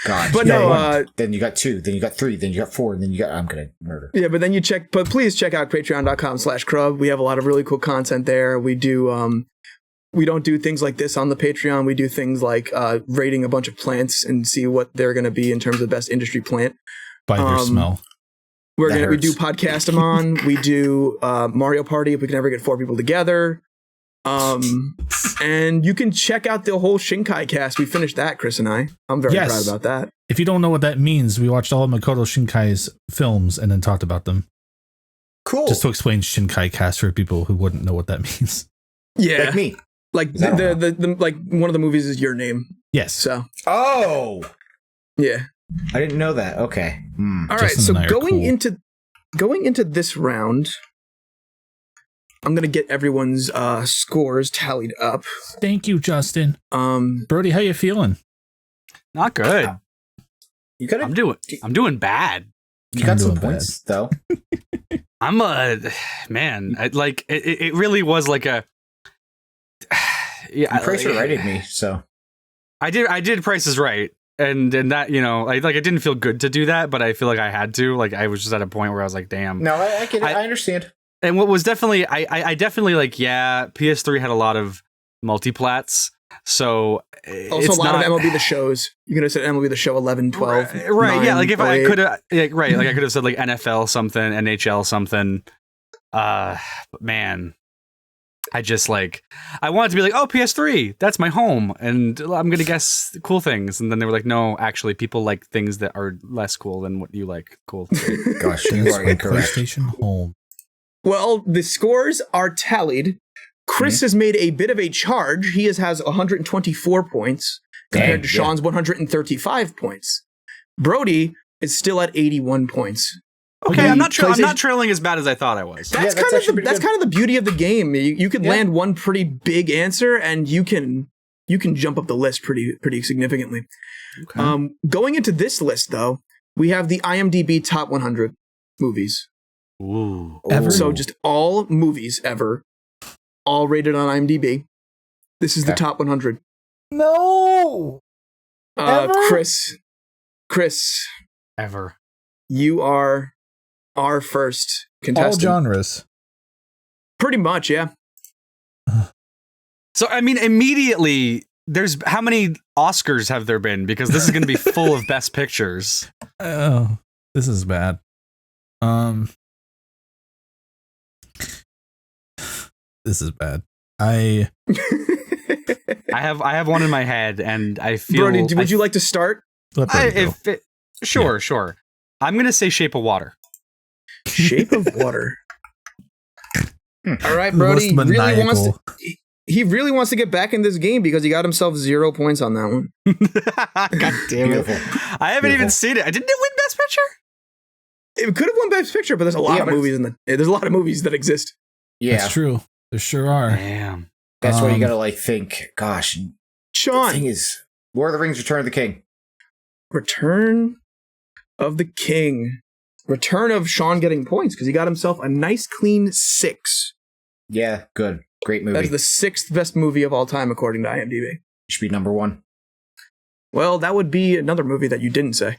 God. But You got no, one, then you got 2, then you got 3, then you got 4, and then you got. I'm gonna murder. Yeah, but then but please check out patreon.com/Crub. We have a lot of really cool content there. We do, we don't do things like this on the Patreon. We do things like rating a bunch of plants and see what they're going to be in terms of best industry plant. By their smell. We That do hurts. Podcastamon. We do Mario Party if we can ever get 4 people together. And you can check out the whole Shinkai cast. We finished that, Chris and I. I'm very Yes. proud about that. If you don't know what that means, we watched all of Makoto Shinkai's films and then talked about them. Cool. Just to explain Shinkai cast for people who wouldn't know what that means. Yeah, like me. like Is that the like one of the movies is Your Name. Yes. So Oh, yeah. I didn't know that. Okay. All right, Justin so and I are going into this round, I'm gonna get everyone's scores tallied up. Thank you, Justin. Um, Brody, how you feeling? Not good. You got I'm doing bad. You got I'm some doing points though. I'm a man. It really was like a. Yeah, You Price Is Righted me, so I did Price is Right, and that I didn't feel good to do that, but I feel like I had to. Like I was just at a point where I was like, damn. no, I get it. I understand. And what was definitely I definitely like PS3 had a lot of multiplats, so also it's a lot not, of MLB The Shows. You could have said MLB The Show 11, 12. right? 9, Yeah, like if I 08. could have like I could have said like NFL something, NHL something. But man, I just like I wanted to be like, oh, PS3, that's my home, and I'm gonna guess cool things, and then they were like, no, actually, people like things that are less cool than what you like. Cool. Gosh, you are incorrect. PlayStation Home. Well, the scores are tallied. Chris has made a bit of a charge. He has 124 points compared to yeah. Sean's 135 points. Brody is still at 81 points. Okay, I'm not PlayStation- trailing as bad as I thought I was. That's, that's actually pretty that's good. kind of the beauty of the game. You could Yeah. land one pretty big answer, and you can jump up the list pretty significantly. Okay. Going into this list, though, we have the IMDb top 100 movies. Ooh. Ever? So just all movies ever, all rated on IMDb. This is the Okay. top 100. No. Ever? Chris, Ever. you are our first All contestant. genres. Pretty much, yeah. So I mean, immediately, there's how many Oscars have there been? Because this is going to be full of Best Pictures. Oh, this is bad. This is bad. I have one in my head, and I feel. Brody, would you like to start? Let Brody go. Sure. I'm going to say Shape of Water. Shape of Water. All right, The Brody most really wants maniacal. to. He really wants to get back in this game because he got himself 0 points on that one. God damn it! Beautiful. I haven't even Beautiful. seen it. Didn't it win Best Picture? It could have won Best Picture, but there's a lot Yeah, of but movies there's a lot of movies that exist. Yeah, That's true. There sure are. Damn. that's why you Um, gotta like think. Gosh, the Sean, thing is, Lord of the Rings: Return of the King. Return of the King. Return of Sean getting points because he got himself a nice clean 6. Yeah, good. Great movie. That is the 6th best movie of all time according to IMDb. Should be number 1. Well, that would be another movie that you didn't say.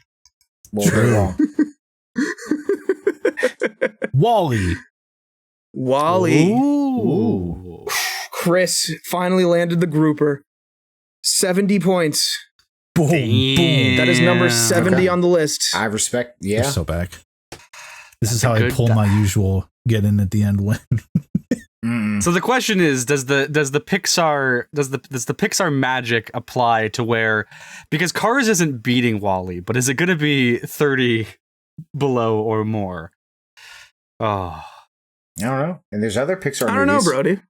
Well, very wrong. Wall-E. Wall-E. Ooh. Chris finally landed the grouper. 70 points. Boom, boom. That is number 70 Okay. on the list. I respect. You're Yeah. so back. This is a how I good pull my usual get in at the end win. Mm. So the question is, does the Pixar magic apply to where, because Cars isn't beating Wall-E, but is it going to be 30 below or more? Oh, I don't know. And there's other Pixar I don't know, movies. Brody.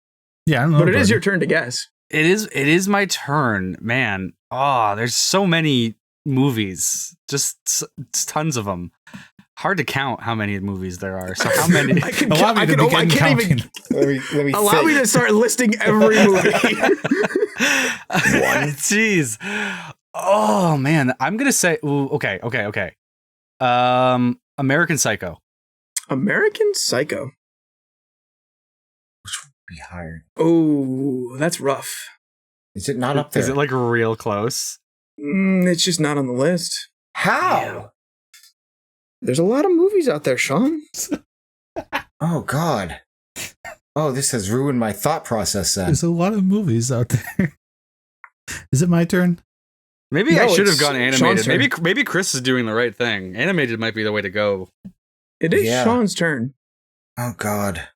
Yeah, I don't know. But it is Brody. your turn to guess. it is my turn, man. Oh, there's so many movies, just tons of them. Hard to count how many movies there are. So how many? I can, Allow me I to can, begin I can't even counting. Let me allow think. me to start listing every movie. Jeez. Oh man, I'm gonna say. Ooh, okay. American Psycho. American Psycho. Be hired. Oh, that's rough. Is it not up there? Is it like real close? It's just not on the list. How? There's a lot of movies out there, Sean. Oh God. Oh, this has ruined my thought process. Then. There's a lot of movies out there. Is it my turn? Maybe No, I should have it's gone Sean's animated. turn. Maybe Chris is doing the right thing. Animated might be the way to go. It is Yeah. Sean's turn. Oh God.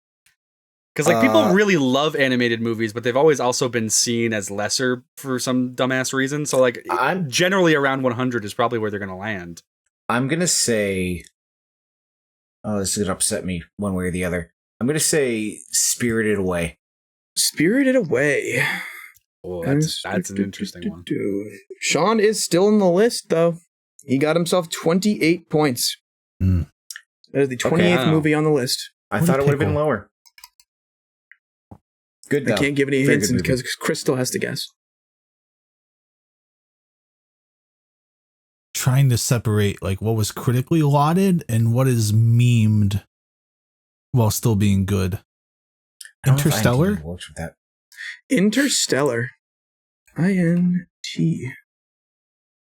Because like people really love animated movies, but they've always also been seen as lesser for some dumbass reason. So like I'm generally around 100 is probably where they're gonna land. I'm gonna say. Oh, this is gonna upset me one way or the other. I'm gonna say Spirited Away. Spirited Away. Oh, that's an interesting one. Sean is still on the list, though. He got himself 28 points. Mm. That is the 28th wow. movie on the list. I What a thought it would have been pickle. lower. Good though. I can't give any Very hints good movie. because Chris still has to guess. Trying to separate like what was critically lauded and what is memed while still being good. I don't know if Interstellar? IMDb works with that. Interstellar. INT.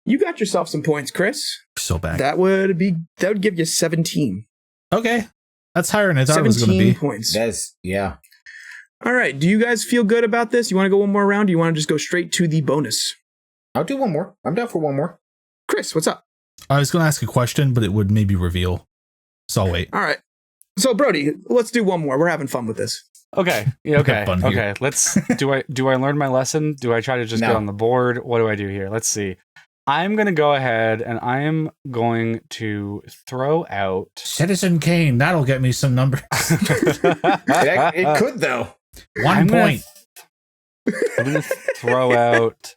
You got yourself some points, Chris. So back. That would give you 17. Okay. That's higher than I thought it was going to 17 be. points. That's yeah. All right. Do you guys feel good about this? You want to go one more round? Or you want to just go straight to the bonus? I'll do one more. I'm down for one more. Chris, what's up? I was going to ask a question, but it would maybe reveal. So I'll wait. All right. So Brody, let's do one more. We're having fun with this. Okay. Yeah, okay. Fun here. Okay. Let's do I learn my lesson? Do I try to just No. get on the board? What do I do here? Let's see. I'm gonna go ahead and I am going to throw out Citizen Kane. That'll get me some numbers. It could though. 1 I'm gonna point. I'm gonna throw out.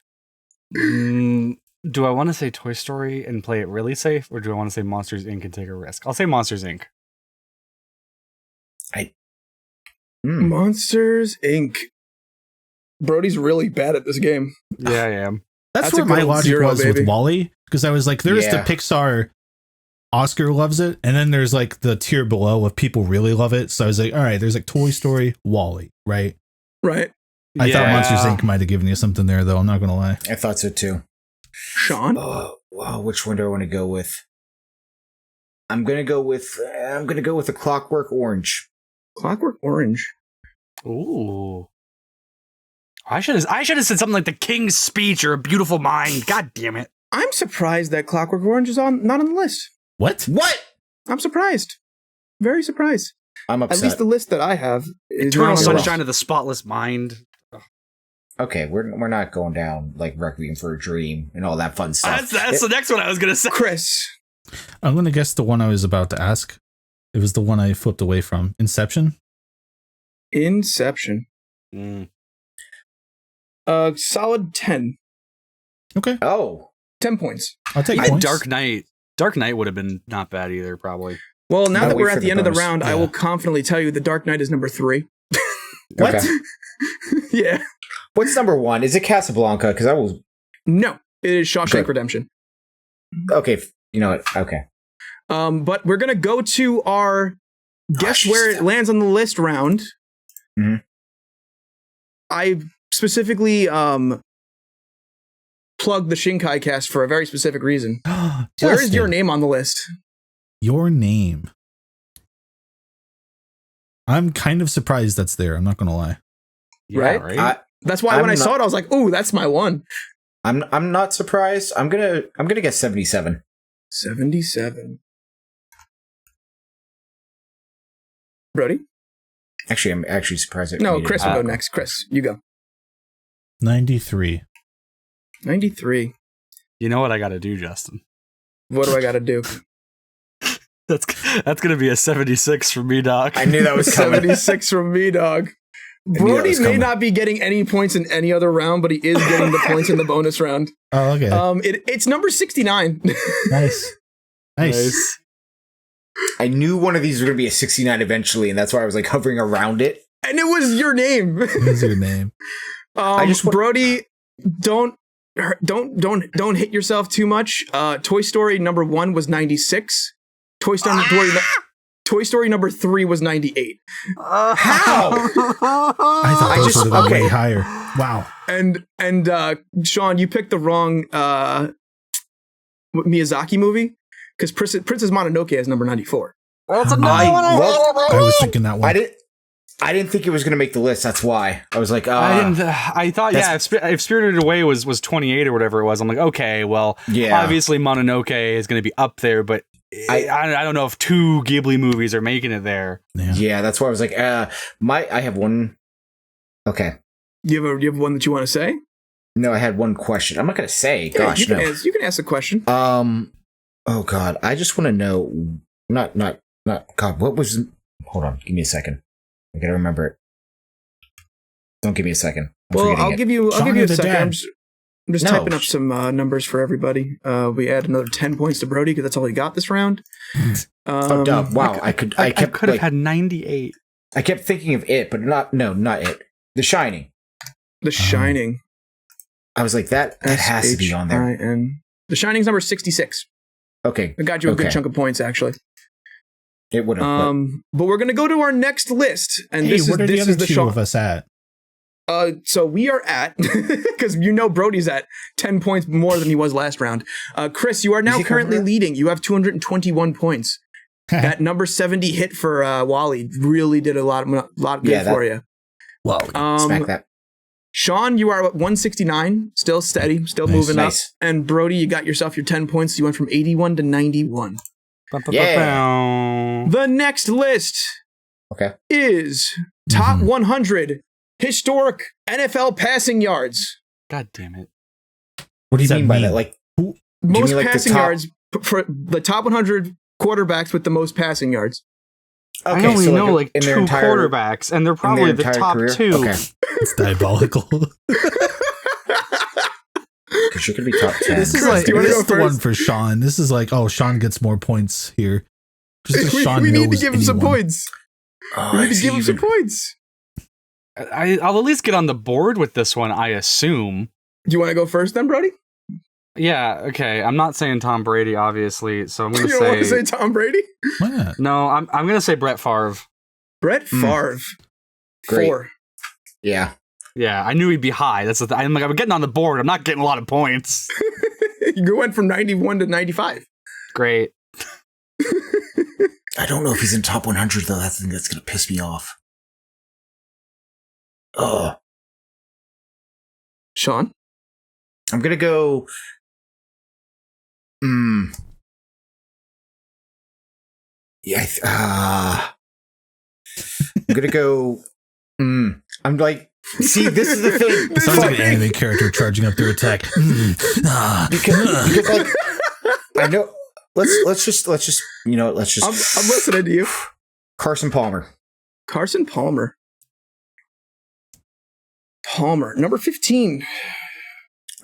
Do I want to say Toy Story and play it really safe, or do I want to say Monsters Inc. and take a risk? I'll say Monsters Inc. Monsters Inc. Brody's really bad at this game. Yeah, I am. That's That's where a my gold logic 0, was baby. with Wall-E. Because I was like, there's Yeah. the Pixar Oscar loves it. And then there's like the tier below of people really love it. So I was like, all right, there's like Toy Story, Wall-E, right? Right. I thought Yeah. Monsters Inc. might have given you something there, though. I'm not going to lie. I thought so too. Sean? Oh, wow, which one do I want to go with? I'm gonna go with a Clockwork Orange. Clockwork Orange. Ooh. I should have said something like The King's Speech or A Beautiful Mind. God damn it. I'm surprised that Clockwork Orange is not on the list. What? What? I'm surprised. Very surprised. I'm upset. At least the list that I have is Eternal not on the list. Sunshine of the Spotless Mind. Okay, we're not going down like Requiem for a Dream and all that fun stuff. That's the next one I was gonna say. Chris. I'm going to guess the one I was about to ask. It was the one I flipped away from. Inception? Inception. Mm. Solid 10. Okay. Oh, 10 points. I'll take Even points. Dark Knight. Dark Knight would have been not bad either, probably. Well, now Gotta that wait we're for at the the end of the bonus. round, I Yeah. will confidently tell you The Dark Knight is number 3. What? okay. Yeah. What's number one? Is it Casablanca? Because I was No, it is Shawshank Good. Redemption. Okay, you know what? Okay. But we're gonna go to our guess where it lands on the list round. Mhm. I specifically plugged the Shinkai cast for a very specific reason. Where is your name on the list? Your name. I'm kind of surprised that's there. I'm not gonna lie. Yeah, right? That's why when I saw it, I was like, "Ooh, that's my one." I'm not surprised. I'm gonna guess 77. 77. Brody? Actually, I'm actually surprised. No, Chris will go next. Chris, you go. 93. 93. You know what I got to do, Justin? What do I got to do? That's gonna be a 76 for me, Doc. I knew that was coming. 76 from me, dog. Brody may not be getting any points in any other round, but he is getting the points in the bonus round. Oh, okay. It's number 69. Nice. I knew one of these was going to be a 69 eventually, and that's why I was like hovering around it. And it was your name. What is your name? Brody, don't hit yourself too much. Toy Story number 1 was 96. Toy Story number 3 was 98. How? I thought those would have been way higher. Wow. And Sean, you picked the wrong Miyazaki movie because Princess Mononoke is number 94. That's another one. I was thinking that one. I didn't think it was going to make the list. That's why I was like, I thought, if Spirited Away was 28 or whatever it was, I'm like, okay, well, obviously Mononoke is going to be up there, but I don't know if 2 Ghibli movies are making it there. Yeah, that's why I was like, I have one. Okay. You have one that you want to say? No, I had one question. I'm not going to say. Gosh, you can ask a question. Oh God, I just want to know. Not. God, what was? Hold on, give me a second. I gotta remember it. Don't give me a second. I'll give you a second. I'm just typing up some numbers for everybody. We add another 10 points to Brody because that's all he got this round. Wow, I could have had 98. I kept thinking of it, but not it. The Shining. The Shining. I was like, that has to be on there. The Shining's number 66. Okay. I got you a good chunk of points, actually. It would have. But we're gonna go to our next list, and this is the two of us at. So we are at, because Brody's at 10 points more than he was last round. Chris, you are now currently leading. You have 221 points. That number 70 hit for Wally really did a lot good for you. Wally, smack that. Sean, you are at 169, still steady, still moving up. And Brody, you got yourself your 10 points. So you went from 81 to 91. Yeah. The next list is top 100 historic NFL passing yards. God damn it. What do you mean by that? Like, most passing yards for the top 100 quarterbacks with the most passing yards. Okay, I only know like 2 quarterbacks, and they're probably the top career? 2. Okay. It's diabolical. Because you're going to be top 10. This is like the one for Sean. This is like, Sean gets more points here. We need to give him some points. We need to give him some points. I'll at least get on the board with this one, I assume. Do you want to go first then, Brody? Yeah, okay. I'm not saying Tom Brady, obviously, so I'm going to say... You don't want to say Tom Brady? Why not? No, I'm going to say Brett Favre. Brett Favre. Great. 4. Yeah. Yeah, I knew he'd be high. That's the thing. I'm getting on the board. I'm not getting a lot of points. You went from 91 to 95. Great. I don't know if he's in top 100, though. That's the thing that's going to piss me off. Oh. Sean? I'm going to go... Yeah, I'm going to go... I'm like... See, this is the thing. It sounds like an anime character charging up their attack. because like, I know... Let's just I'm listening to you. Carson Palmer. Number 15.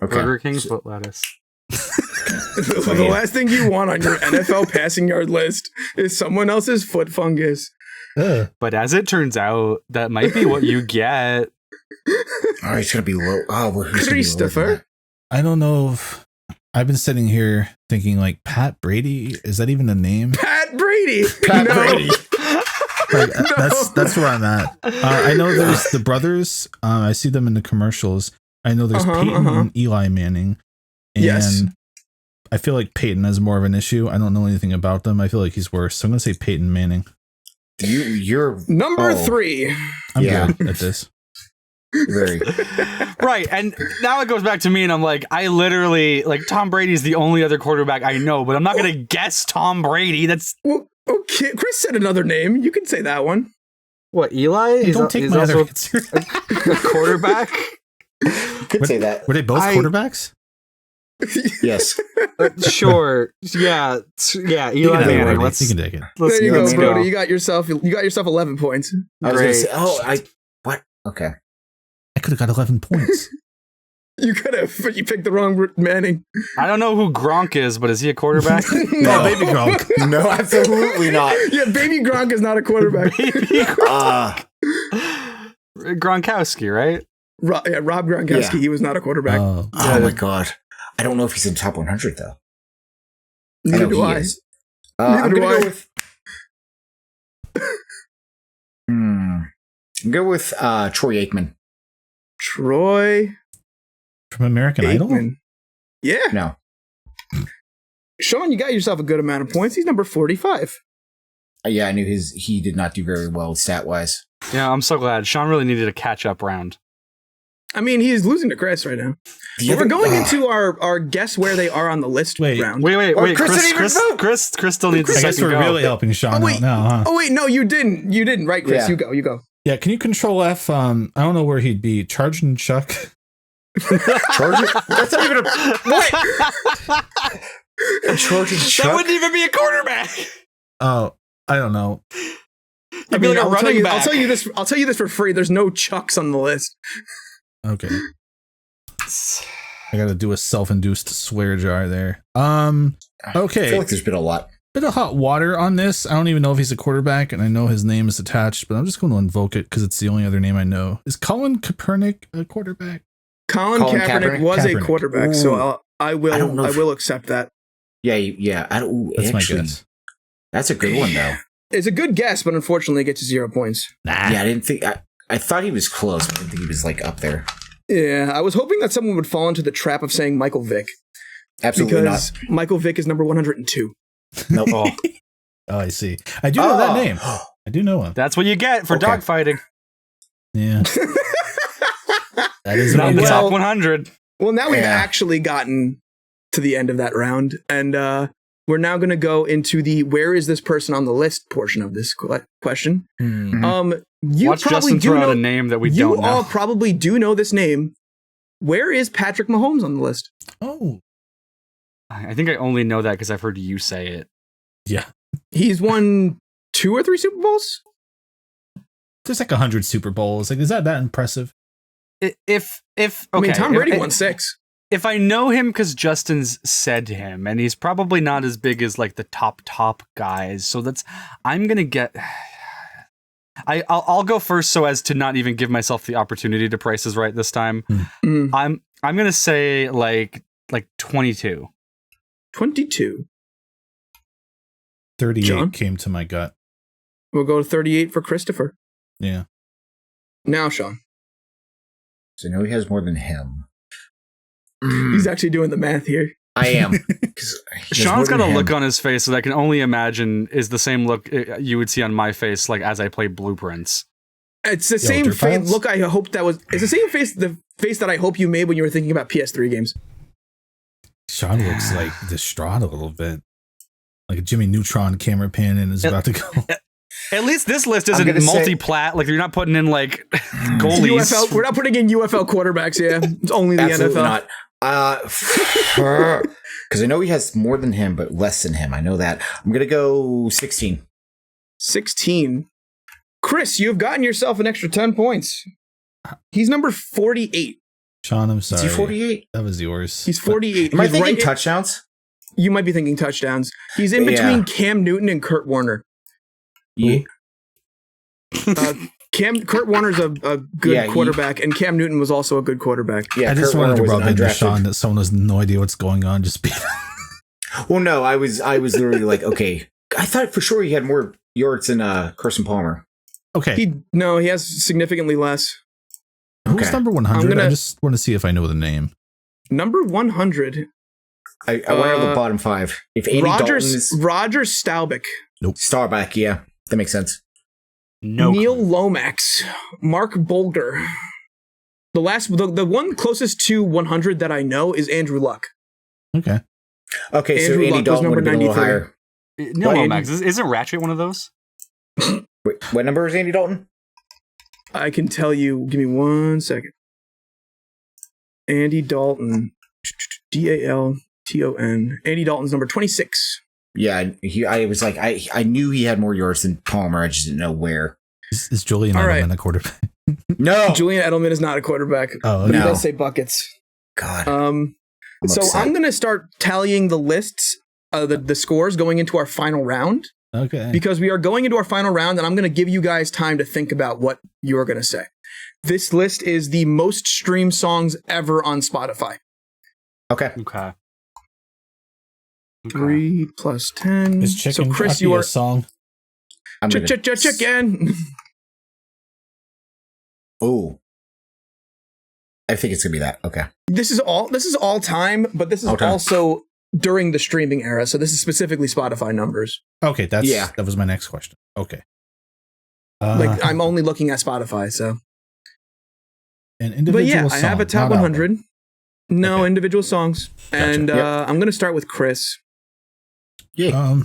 Okay. Burger King foot lettuce. The last thing you want on your NFL passing yard list is someone else's foot fungus. But as it turns out, that might be what you get. All right, it's gonna be low. Oh, Christopher. I don't know if I've been sitting here thinking like Pat Brady. Is that even a name? Pat Brady. Pat No. Brady. Like, that's where I'm at. I know there's the brothers. I see them in the commercials. I know there's Peyton and Eli Manning. And Yes. I feel like Peyton has more of an issue. I don't know anything about them. I feel like he's worse. So I'm gonna say Peyton Manning. You're Number 3. I'm Yeah. good at this. very. Right, and now it goes back to me, and I'm like, I literally like Tom Brady's the only other quarterback I know, but I'm not gonna guess Tom Brady. That's Well, okay, Chris said another name. You can say that one. what Eli. Hey, don't take my other answer. a quarterback. Could say that. Were they both quarterbacks? Yes. Sure. Yeah. Yeah. You Eli can take it, Manning. Brody. Let's You can take it. There you go, let's Brody. You got yourself 11 points. I was gonna Great. say, what? Okay. I could have got 11 points. You could have, but you picked the wrong Manning. I don't know who Gronk is, but is he a quarterback? No, baby Gronk. No, absolutely not. Yeah, baby Gronk is not a quarterback. Baby Ah, Gronkowski, right? Rob Gronkowski, Yeah. he was not a quarterback. Oh, oh my god. I don't know if he's in top 100 though. Neither know do he I. is. Neither I'm do gonna I. go with. Go with Troy Aikman. Troy from American Idol? Aikman. Yeah. No. Sean, you got yourself a good amount of points. He's number 45. Yeah, I knew he did not do very well stat wise. Yeah, I'm so glad. Sean really needed a catch-up round. I mean, he's losing to Chris right now. But we're going into our guess where they are on the list round. Wait. Chris didn't even vote. Chris still needs a I guess second we're go. really helping Sean out now, huh? Oh wait, no, you didn't. You didn't, right, Chris? Yeah. You go. Yeah, can you control F? I don't know where he'd be. Charging Chuck. Charging? That's not even a what? Charging That Chuck? wouldn't even be a quarterback. Oh, I don't know. It'd be like a I'll running back. I'll tell you this for free. There's no Chucks on the list. Okay. I gotta do a self-induced swear jar there. Okay. I feel like there's been a lot. Bit of hot water on this. I don't even know if he's a quarterback, and I know his name is attached, but I'm just going to invoke it because it's the only other name I know. Is Colin Kaepernick a quarterback? Colin Kaepernick was a quarterback, so I will accept that. Yeah. Ooh, That's actually, my guess. That's a good one though. It's a good guess, but unfortunately, it gets you 0 points. Nah. Yeah, I didn't think. I thought he was close, but I didn't think he was like up there. Yeah, I was hoping that someone would fall into the trap of saying Michael Vick. Absolutely Because Michael Vick is number 102. not. Nope. Oh, I see. I do know that name. I do know him. That's what you get for Okay. dogfighting. Yeah. That is Not what in you the get. top 100. Well, now we've Yeah. actually gotten to the end of that round, and we're now going to go into the where is this person on the list portion of this question. Hmm. You Watch probably Justin do throw know out a name that we you don't know. all probably do know this name. Where is Patrick Mahomes on the list? Oh, I think I only know that because I've heard you say it. yeah. He's won 2 or 3 Super Bowls. There's like 100 Super Bowls. Like, is that impressive? If I mean, okay, Tom Brady if- won 6. If I know him because Justin's said him, and he's probably not as big as like the top guys, so I'm gonna get. I'll go first so as to not even give myself the opportunity to price is right this time. Mm. I'm gonna say like 22. 22. 38 John? came to my gut. We'll go to 38 for Christopher. Yeah. Now, Sean. So I know he has more than him. He's actually doing the math here. I am. 'Cause he has more Sean's got a than look him. on his face that I can only imagine is the same look you would see on my face, like as I play Blueprints. It's the same Elder face. Pants? Look, I hope that was. It's the same face. The face that I hope you made when you were thinking about PS3 games. Sean looks like distraught a little bit. Like a Jimmy Neutron camera pan and is about to go. At least this list I'm isn't gonna say- multi-plat. Like you're not putting in like goalies. UFL. We're not putting in UFL quarterbacks. Yeah, it's only the Absolutely NFL. not. Because I know he has more than him, but less than him. I know that. I'm gonna go 16. 16. Chris, you've gotten yourself an extra 10 points. He's number 48. Sean, I'm Is sorry. he 48? That was yours. He's 48. Am I He's thinking right- touchdowns? You might be thinking touchdowns. He's in Yeah. between Cam Newton and Kurt Warner. Yeah. Kurt Warner's a good quarterback, and Cam Newton was also a good quarterback. Yeah, I just wanted to rub into Sean that someone has no idea what's going on. Just be. Well, no, I was literally like, okay, I thought for sure he had more yards than Carson Palmer. Okay, he has significantly less. Who's number 100? I just want to see if I know the name. Number 100. I went on the bottom 5. If Andy Dalton is Roger Staubach. Nope. Staubach, yeah, that makes sense. No. Neil Lomax, Mark Bolger. The one closest to 100 that I know is Andrew Luck. Okay. Okay, Andrew so Andy Luck Dalton would have been a little 93. higher. Neil Lomax. Isn't Ratchet one of those? Wait, what number is Andy Dalton? I can tell you. Give me 1 second. Andy Dalton. Dalton. Andy Dalton's number 26. Yeah, I was like, I knew he had more yards than Palmer. I just didn't know where. Is Julian Edelman a quarterback? No, Julian Edelman is not a quarterback. Oh, but he no. does say buckets. God. So upset. I'm gonna start tallying the lists, the scores going into our final round. Okay. Because we are going into our final round, and I'm gonna give you guys time to think about what you are gonna say. This list is the most streamed songs ever on Spotify. Okay. 3 plus 10. Is Chicken So Chris, Jockey you are a song? chicken. Oh, I think it's gonna be that. Okay. This is all time, but this is also during the streaming era. So this is specifically Spotify numbers. Okay, that was my next question. Okay. Like I'm only looking at Spotify, so. An individual song, I have a top not 100. album. No, Okay. individual songs. Gotcha. And Yep. I'm going to start with Chris. Yeah.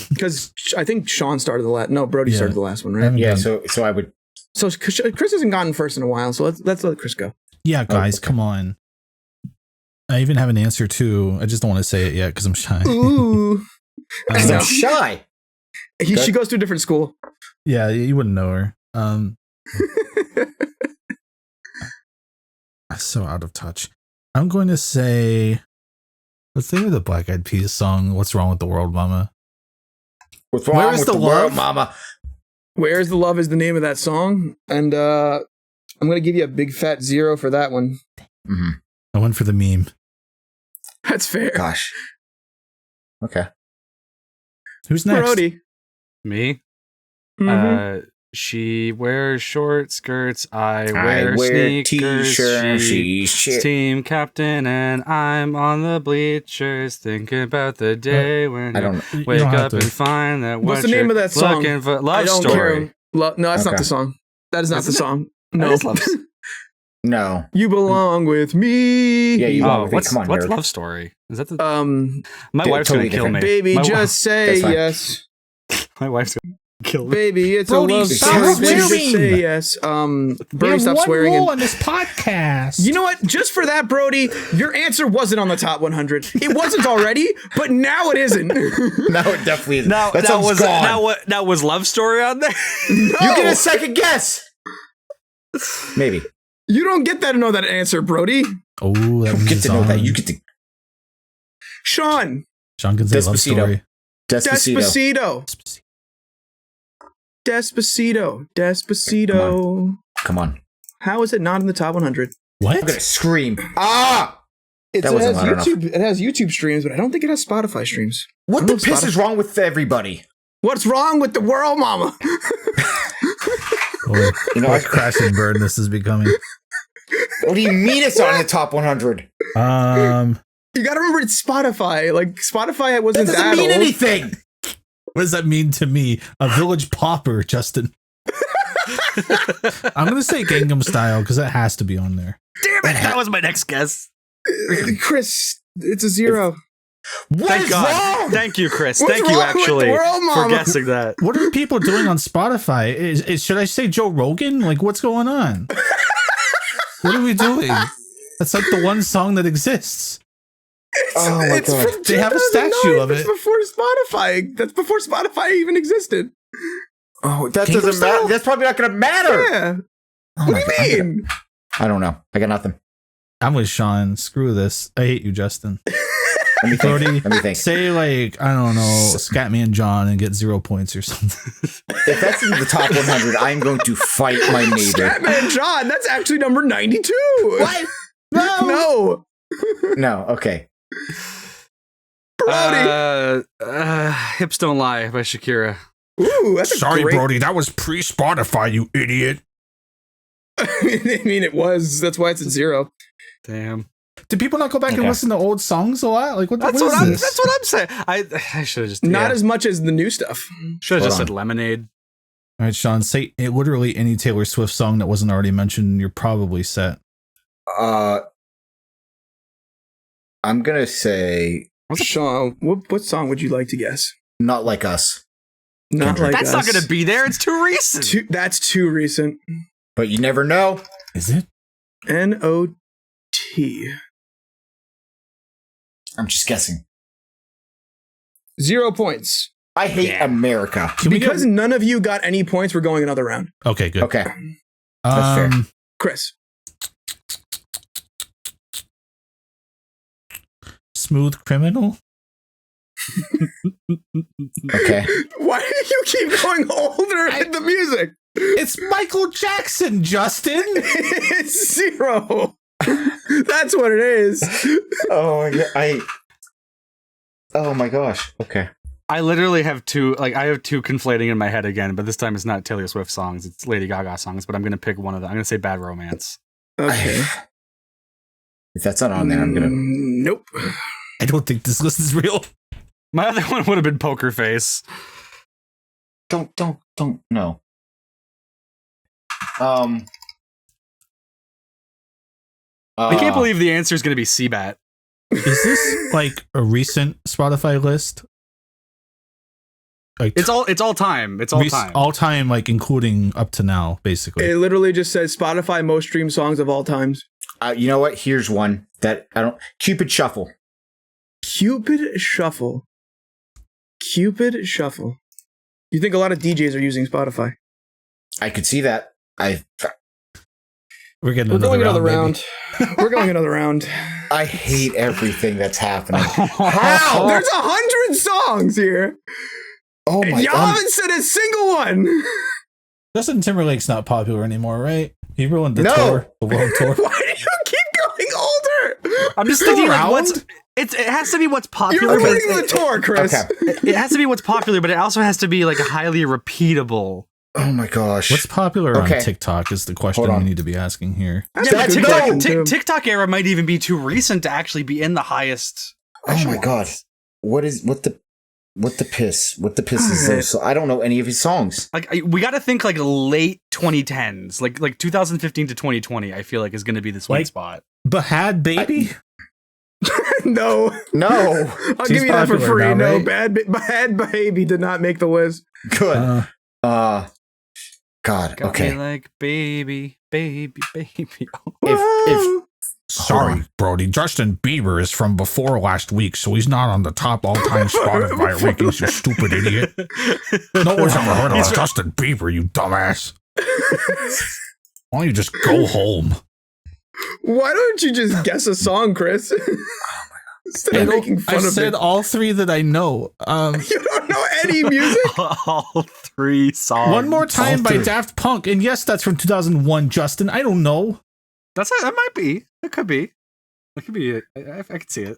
Because I think Sean started the last. No, Brody started the last one, I right? haven't Yeah. done- So I would. So Chris hasn't gotten first in a while, so let's let Chris go. Yeah, guys, okay. come on. I even have an answer too. I just don't want to say it yet because I'm shy. Ooh. Because No. I'm shy. She goes to a different school. Yeah, you wouldn't know her. So out of touch. I'm going to say, let's think of the Black Eyed Peas song. What's wrong with the world, Mama? What's wrong Where is with the the world, love? Mama? Where's the Love is the name of that song. And I'm going to give you a big fat 0 for that one. Mm-hmm. I went for the meme. That's fair. Gosh. Okay. Who's next? Brody. Me? Mhm. She wears short skirts. I wear sneakers. t-shirts. She's team captain, and I'm on the bleachers thinking about the day when I don't you know. wake don't have up to. and find that What's what the name you're of that song? looking for. I Love don't Story. care. No, that's not Okay. the song. That is not the Isn't it? song. That No. is Love No. You belong with me. Yeah, you belong Oh, with me. Come on, what's nerd. Love Story? Is that the? My My wife's totally gonna kill me. baby, My just say That's fine. yes. My wife's gonna kill me. Baby, it's Brody, a love stop story. Baby, just swearing. say yes. Brody, stop swearing. on this podcast. You know what? Just for that, Brody, your answer wasn't on the top 100. It wasn't already, but now it isn't. No, it definitely isn't. Now, that that song's was gone. now was Love Story on there? You get a second guess. Maybe. You don't get that to know that answer, Brody. Oh, that You get to know that. on. You get to. Sean, Sean can say Love Despacito. Story. Despacito. Despacito. Come on. How is it not in the top 100? What? I'm gonna scream. Ah! It That has wasn't loud enough. YouTube. It has YouTube streams, but I don't think it has Spotify streams. What I the don't know piss is wrong with everybody? What's wrong with the world, Mama? Oh, You know, what crash and burn this is becoming. What do you mean it's not in the top 100? You gotta remember it's Spotify. Like Spotify That wasn't doesn't that mean old. anything. What does that mean to me? A village pauper, Justin. I'm gonna say Gangnam Style because that has to be on there. Damn it! That was my next guess. Chris, it's a 0. What Thank is God. wrong? Thank you, Chris. What's Thank you, wrong with the actually, world, for Mama? guessing that. What are people doing on Spotify? Should I say Joe Rogan? Like, what's going on? What are we doing? That's like the one song that exists. Oh my It's God. from They have a 2009. statue of That's it. before Spotify. That's before Spotify even existed. Oh, that Gangnam doesn't Style? matter. That's probably not going to matter. Yeah. Oh What my do God. you mean? I don't know. I got nothing. I'm with Sean. Screw this. I hate you, Justin. Let me think. Brody, Let me think. say like, I don't know, Scatman John and get 0 points or something. If that's in the top 100, I'm going to fight my neighbor. Scatman John, that's actually number 92. What? No. No, okay. Brody. Hips Don't Lie by Shakira. Ooh, that's Sorry, a great... Brody, that was pre-Spotify, you idiot. I mean, it was. That's why it's at 0. Damn. Do people not go back and listen to old songs a lot? Like, what That's is what I'm. this? That's what I'm saying. I should have just Not as much as the new stuff. should have Hold just on. said Lemonade. All right, Sean, say literally any Taylor Swift song that wasn't already mentioned, and you're probably set. I'm gonna say Sean, what song would you like to guess? Not Like Us. Not Kendrick. like That's us. not going to be there. It's too recent. That's too recent. But you never know. Is it? N-O-T. I'm just guessing. 0 points. I hate America. Can we Because get... none of you got any points, we're going another round. Okay, good. Okay. That's fair. Chris. Smooth Criminal? Okay. Why do you keep going older in the music? It's Michael Jackson, Justin! It's 0. That's what it is. Oh my god. Oh my gosh. Okay. I literally have two. Like I have two conflating in my head again, but this time it's not Taylor Swift songs. It's Lady Gaga songs. But I'm going to pick one of them. I'm going to say Bad Romance. Okay. If that's not on there, I'm gonna. Nope. I don't think this list is real. My other one would have been Poker Face. Don't. No. I can't believe the answer is going to be Seabat. Is this like a recent Spotify list? Like It's all time. It's all time. all time, like including up to now, basically. It literally just says Spotify most streamed songs of all times. You know what? Here's one that I don't. Cupid Shuffle. Cupid Shuffle. Cupid Shuffle. You think a lot of DJs are using Spotify? I could see that. We're getting We're going another baby. round. We're going another round. I hate everything that's happening. How? There's 100 songs here. Oh my Y'all god. haven't said a single one. Justin Timberlake's not popular anymore, right? He ruined the No. tour, the world tour. Why do you keep going older? I'm just Still thinking like around? what's. It has to be what's You're popular. But ruining the tour, Chris. Okay. it has to be what's popular, but it also has to be like highly repeatable. Oh my gosh. What's popular Okay. on TikTok is the question Hold we on. need to be asking here. That's Yeah, a but good TikTok- question, too. TikTok era might even be too recent to actually be in the highest. Oh my echelons. god. What the piss? What the piss is Alright. those? So I don't know any of his songs. Like we got to think like late 2010s, like 2015 to 2020. I feel like is going to be the sweet Like- spot. Bahad Baby? No. No. I'll She's give you that for popular free. now, No, right? Bad Baby did not make the list. Good. God. Got Okay. me like baby. If Sorry, Hold on. Brody. Justin Bieber is from before last week, so he's not on the top all-time Spotify rankings, you stupid idiot. No one's ever heard of Justin Bieber, you dumbass. Why don't you just go home? Why don't you just guess a song, Chris? Instead of making fun I of said it. all three that I know. You don't know any music? All three songs. One More Time all by three. Daft Punk, and yes, that's from 2001, Justin. I don't know. That might be. It could be. It could be. I could see it.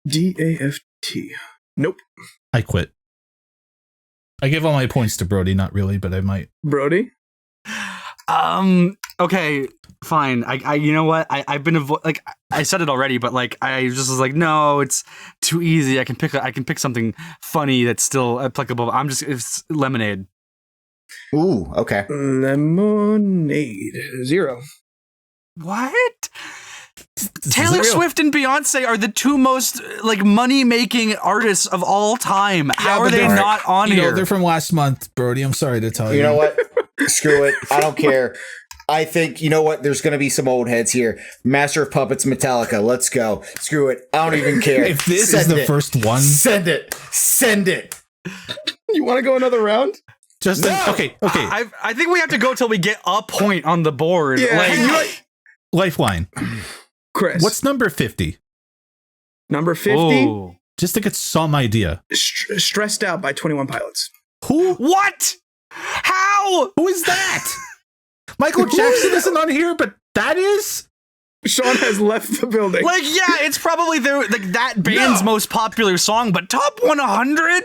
D-A-F-T. Nope. I quit. I give all my points to Brody, not really, but I might. Brody? Okay. Fine. I you know what? I've been like I said it already, but like I just was like, no, it's too easy. I can pick something funny that's still applicable. It's Lemonade. Ooh. Okay. Lemonade. 0. What? This Taylor is real. Swift and Beyonce are the two most like money-making artists of all time. How are but they they're- not on You know, here? they're from last month, Brody. I'm sorry to tell you. You know what? Screw it. I don't care. I think, you know what? There's going to be some old heads here. Master of Puppets, Metallica. Let's go. Screw it. I don't even care. If this Send is the it. first one, Send it. Send it. You want to go another round? Justin. No! Okay. I think we have to go till we get a point on the board. Yeah. Like, You know, Lifeline. Chris. What's number 50? Number 50, Oh. Just to get some idea. Stressed Out by 21 Pilots. Who? What? How? Who is that? Michael Jackson isn't on here, but that is? Sean has left the building. Like, yeah, it's probably that band's most popular song, but top 100?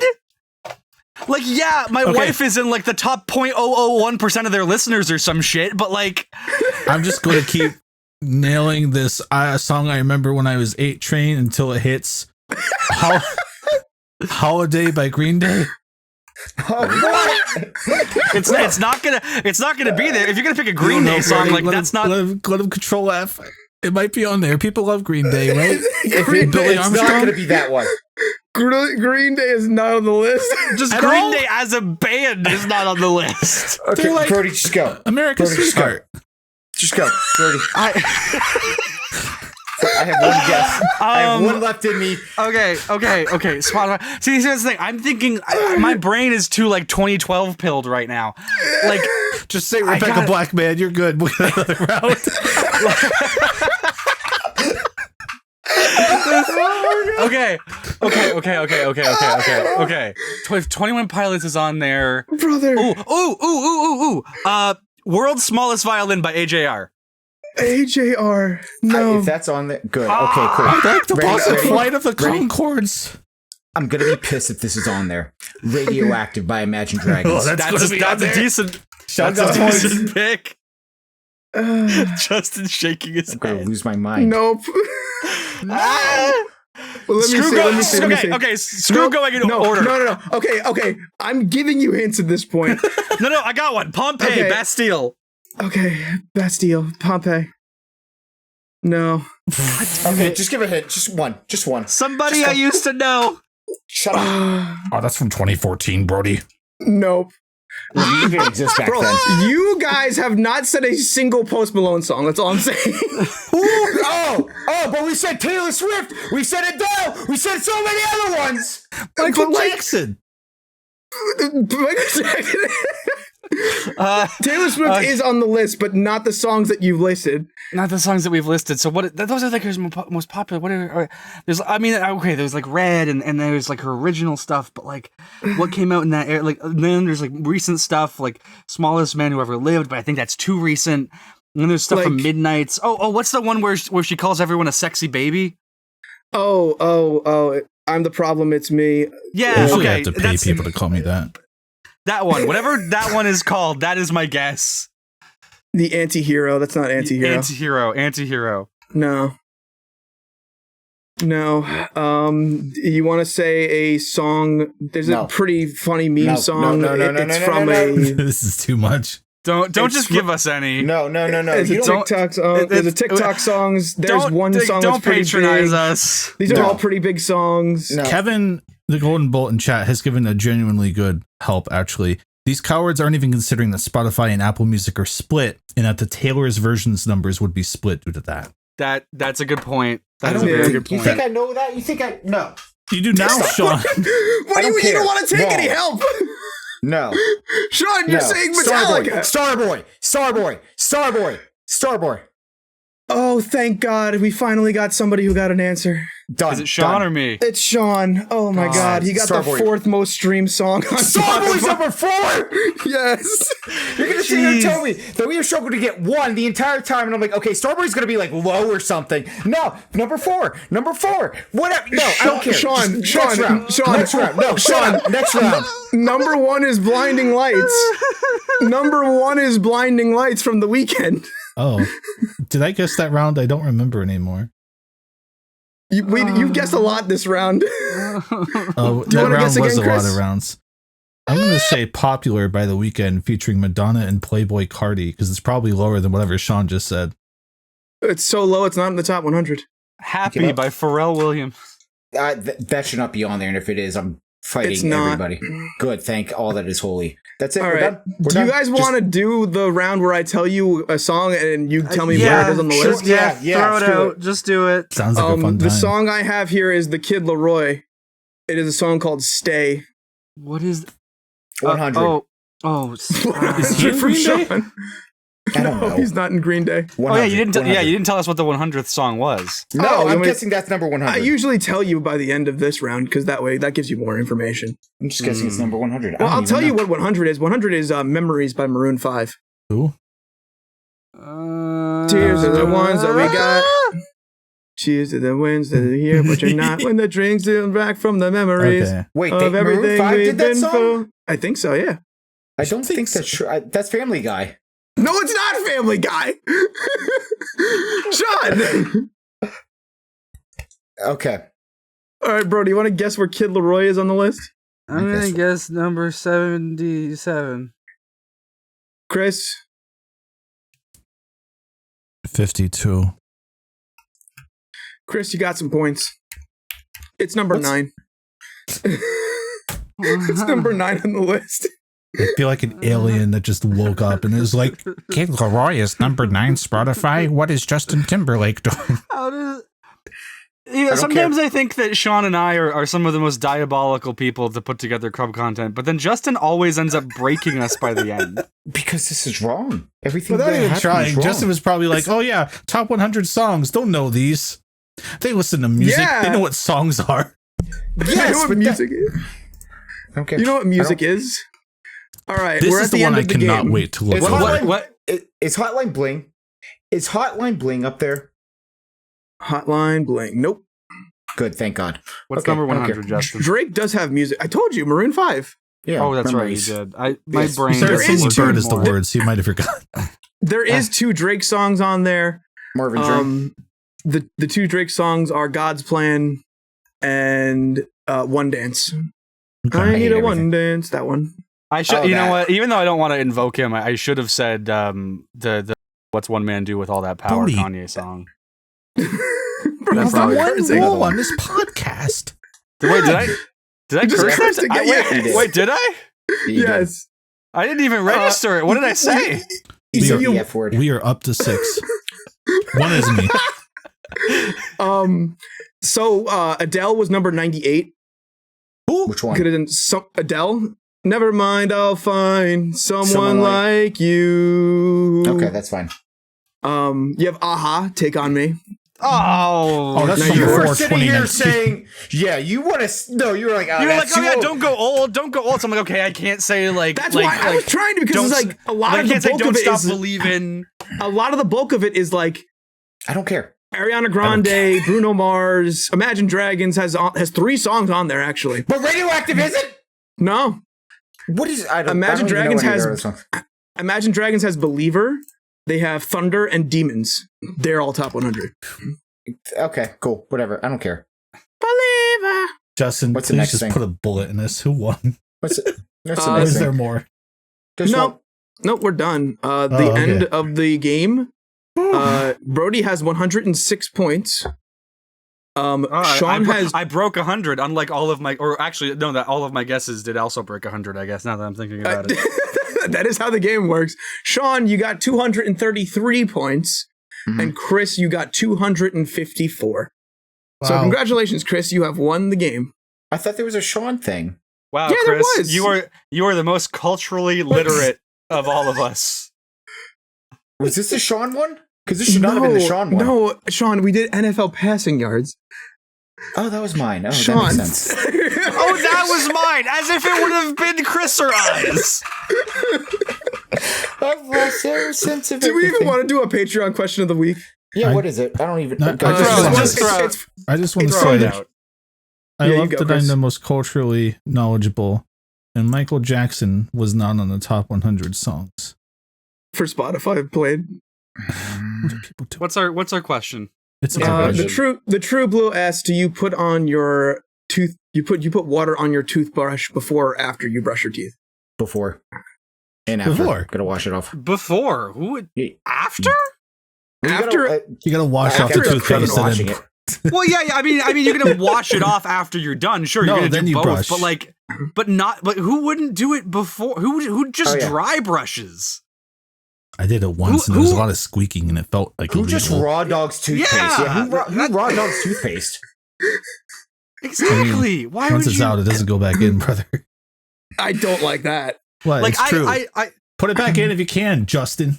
Like, yeah, my wife is in like the top 0.001% of their listeners or some shit, but like... I'm just going to keep nailing this song I remember when I was 8 train until it hits Holiday by Green Day. Oh, It's not gonna be there. If you're gonna pick a Green Day song, like that's not. Let him control F. It might be on there. People love Green Day, right? Green Day, it's not going to be that one. Green Day is not on the list. Just Green Day as a band is not on the list. Okay, like, Brody, just go. America's Sweetheart. Just go, Brody. I have one guess. I have one left in me. Okay. Spotify. See, here's the thing. I'm thinking my brain is too like 2012 pilled right now. Like, just say Rebecca Black, man. You're good. We'll get another round. Okay. 21 Pilots is on there. Brother. Ooh. World's Smallest Violin by AJR. AJR. No. If that's on there, good. Okay, cool. I like the Boston Flight of the Conchords. I'm gonna be pissed if this is on there. Radioactive by Imagine Dragons. That's a decent pick. Justin shaking his I'm gonna head. lose my mind. Nope. Well, let me see. Okay, screw going in order. No. Okay. I'm giving you hints at this point. No, I got one. Pompeii, Okay. Bastille. Okay, Bastille, Pompeii. No. Okay, just give a hint. Just one. Somebody I used to know. Shut up. Oh, that's from 2014, Brody. Nope. You didn't exist back Bro, then. you guys have not said a single Post Malone song. That's all I'm saying. But we said Taylor Swift. We said Adele. We said so many other ones. Michael Jackson. Taylor Swift is on the list, but not the songs that you've listed. Not the songs that we've listed. So what? Those are like her most popular. Whatever. There's. I mean, okay. There's like Red, and there's like her original stuff. But like, what came out in that era? Like, then there's like recent stuff, like Smallest Man Who Ever Lived. But I think that's too recent. And then there's stuff from Midnight's. Oh, what's the one where she calls everyone a sexy baby? Oh. I'm the problem. It's me. Yeah. Usually Okay. I have to pay people to call me that. That one, whatever that one is called, that is my guess. The Anti-Hero. That's not Anti-Hero. Anti-hero. No. You want to say a song? There's a pretty funny meme song. It's from a. This is too much. Don't just give us any. No. There's a TikTok song. There's a TikTok songs. There's one song don't that's pretty patronize big. us. These are all pretty big songs. No. Kevin, the Golden Bolt in chat, has given a genuinely good help, actually. These cowards aren't even considering that Spotify and Apple Music are split, and that the Taylor's versions numbers would be split due to that. That's a good point. That is I a don't very think- good point. You think I know that? You think I... No. You do now, Sean. What do you mean you don't want to take any help? No. Sean, you're saying Metallica. Starboy. Oh, thank God. We finally got somebody who got an answer. Done. Is it Sean Done. or me? It's Sean. Oh my God. He got Starboy. the 4th most streamed song on Starboy's Spotify. number 4! Yes. You're going to sit here and tell me that we were struggling to get 1 the entire time, and I'm like, okay, Starboy's going to be like low or something. No, number 4. Whatever. No, I don't care. Sean. Next round. No, Sean. Next round. Number 1 is Blinding Lights. Number 1 is Blinding Lights from The Weeknd. Oh, did I guess that round? I don't remember anymore. You've guessed a lot this round. Oh, Do you that wanna round guess was again, a lot Chris? of rounds. I'm going to say Popular by The Weeknd featuring Madonna and Playboy Cardi, because it's probably lower than whatever Sean just said. It's so low, it's not in the top 100. Happy by Pharrell Williams. That should not be on there, and if it is, I'm It's fighting not. everybody. Good, thank all that is holy. That's it. All We're right. done. We're Do done. you guys Just- want to do the round where I tell you a song and you tell me where it is on the sure. list? Yeah, throw it screw out. it. Just do it. Sounds like a fun The time. song I have here is The Kid Laroi. It is a song called Stay. What is 100. oh. Is he in Green Day? Sean. I don't know. He's not in Green Day. Oh yeah, you didn't tell us what the 100th song was. No, Oh, I'm guessing that's number 100. I usually tell you by the end of this round because that gives you more information. I'm just guessing it's number 100. Well, I'll tell you what 100 is. 100 is Memories by Maroon 5. Who? Tears are the ones that we got. Cheers to the winds that are here, but you're not when the drinks steal back from the memories Wait, of everything Maroon 5 we've did that been song? through. I think so, yeah. I don't think that's true. That's Family Guy. No, it's not Family Guy. Sean. Okay. All right, bro. Do you want to guess where Kid Leroy is on the list? I'm gonna guess number 77. Chris. 52. Chris, you got some points. It's number 9. It's number 9 on the list. I feel like an alien that just woke up and is like, Kid Leroy is number 9 Spotify. What is Justin Timberlake doing? How does? Yeah, sometimes I think that Sean and I are some of the most diabolical people to put together Crub content, but then Justin always ends up breaking us by the end. Because this is wrong. Everything Without that even happened trying, is wrong. Justin was probably like, oh yeah, top 100 songs. Don't know these. They listen to music. Yeah. They know what songs are. You know Yes, what but music is? Okay. You know what music is? All right, This we're is at the the one end I of the cannot game. wait to look Is over. Hotline, is Hotline Bling? Is Hotline Bling up there? Hotline Bling. Nope. Good, thank God. What's Okay, number I don't 100, care. Justin? Drake does have music. I told you, Maroon 5. Yeah. Oh, that's memories. right, you did. My Yes. brain. He started There is singing two Bird is the more. word, so you might have forgotten. There is 2 Drake songs on there. Marvin Drake. The 2 Drake songs are God's Plan and One Dance. I hate need a everything. one dance. That one. I should, Oh, you know that. what? Even though I don't want to invoke him, I should have said the "What's One Man Do with All That Power" Bodhi. Kanye song. Bro, stop probably- cursing. One rule on this podcast. Wait, did I Just curse cursed that? again. Yes. Wait, did I? You did. Yes. I didn't even register it. What did I say? You We said are- the F word. We are up to 6. One is me. So Adele was number 98. Which one? Could have been Adele. Never mind, I'll find someone Someone like you. Okay, that's fine. You have Aha, Take On Me. Oh, that's Now number you're 4, We're sitting here 2019. saying, yeah, you want to... No, you were like, oh, You're like, that's oh yeah, too don't go old, don't go old. So I'm like, okay, I can't say like. That's like, why I was trying to, because it's like a lot I of the can't say bulk don't of it stop is believing. a lot of the bulk of it is like I don't care. Ariana Grande, Bruno Mars, Imagine Dragons has 3 songs on there actually. But Radioactive isn't? No, What is... I don't, Imagine I don't even know Dragons any has- of those songs. Imagine Dragons has Believer. They have Thunder and Demons. They're all top 100. Okay, cool. Whatever. I don't care. Believer. Justin, What's the please next just thing? put a bullet in this. Who won? What's it? What's the Uh, next Is there thing? more? There's No. one. Nope, we're done. The okay. end of the game. Brody has 106 points. Sean has. I broke 100, unlike all of my, or actually, no, that all of my guesses did also break 100. I guess now that I'm thinking about it. That is how the game works. Sean, you got 233 points, Mhm. and Chris, you got 254. So Wow. congratulations, Chris. You have won the game. I thought there was a Sean thing. Wow, Yeah, there Chris, was. you are the most culturally literate of all of us. Was this the Sean one? Because this should not have been the Sean one. No, Sean, we did NFL passing yards. Oh, that was mine. Oh, Sean. that makes sense. Oh, that was mine, as if it would have been Chris or us. I've lost zero sense of Do we even everything. want to do a Patreon question of the week? Yeah, I- what is it? I don't even... No, Go I ahead. just wanna- just throw- I just want to It's say fine. that I Yeah, you love go, that Chris. I'm the most culturally knowledgeable, and Michael Jackson was not on the top 100 songs. For Spotify played. What do people do? What's our question? It's Yeah, average. The true blue asks, do you put on your tooth? You put water on your toothbrush before or after you brush your teeth? Before. And after. Before. Gotta wash it off. Before? Who would? Yeah. After? You After- gotta, You gotta wash off after the it's done toothpaste and washing then it. Well, yeah. I mean, you're gonna wash it off after you're done. Sure, No, you're gonna then do you both, brush. but like, but who wouldn't do it before? Who just Oh, yeah. dry brushes? I did it once, and there was a lot of squeaking, and it felt like Who just illegal. raw dogs toothpaste? Yeah. Who raw dogs toothpaste? Exactly. Why Once would it's you? out, it doesn't go back in, brother. I don't like that. What? Like It's true. I Put it back in if you can, Justin.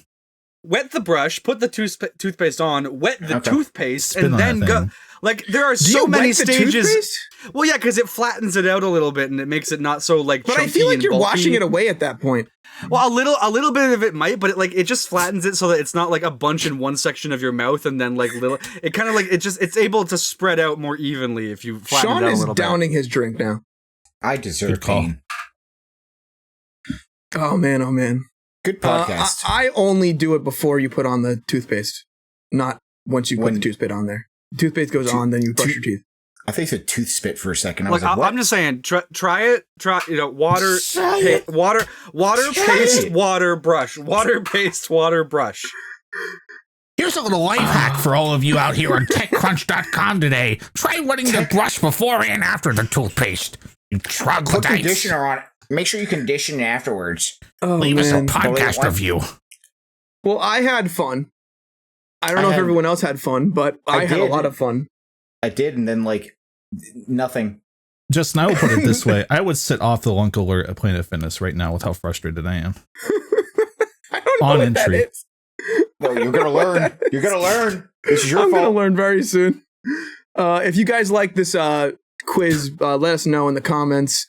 wet the brush, put the toothpaste on, wet the toothpaste, Spin and on then that go. thing. Like there are Do so you many wet the stages. toothpaste? Well, yeah, because it flattens it out a little bit and it makes it not so like. But I feel like you're bulky. washing it away at that point. Well, a little bit of it might, but it just flattens it so that it's not like a bunch in one section of your mouth and then like little. It kind of like it's able to spread out more evenly if you flatten Sean it out a is little bit. downing his drink now. I deserve Good call. pain. Oh man. Good podcast. I only do it before you put on the toothpaste, not once you put the toothpaste on there. Toothpaste goes on, then you brush your teeth. I think it's a tooth spit for a second. Like, I'm just saying, try it. Water, paste, water, brush. Water, paste, water, brush. Here's a little life hack for all of you out here on TechCrunch.com today. Try wetting the brush before and after the toothpaste. You Put troglodytes. conditioner on it. Make sure you condition it afterwards. Oh, Leave us a man. podcast review. Well, I had fun. I don't know if everyone else had fun, but I had a lot of fun. I did, and then like nothing. Justin, I will put it this way. I would sit off the lunk alert at Planet Fitness right now with how frustrated I am. I don't know On what that entry. is. Well, you're gonna learn. You're gonna learn. This is your I'm fault. gonna learn very soon. If you guys like this quiz, let us know in the comments.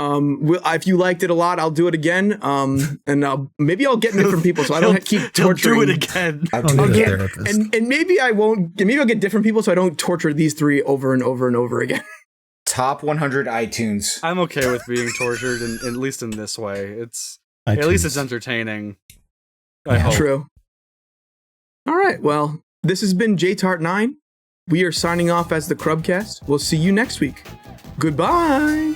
If you liked it a lot, I'll do it again. And maybe I'll get different people, so I don't keep torturing. He'll do it again. I'll I'll do it get again. a therapist. And maybe I won't. Maybe I'll get different people, so I don't torture these three over and over and over again. Top 100 iTunes. I'm okay with being tortured, and at least in this way, it's iTunes. at least it's entertaining. I hope. True. All right. Well, this has been JTart9. We are signing off as the Crubcast. We'll see you next week. Goodbye.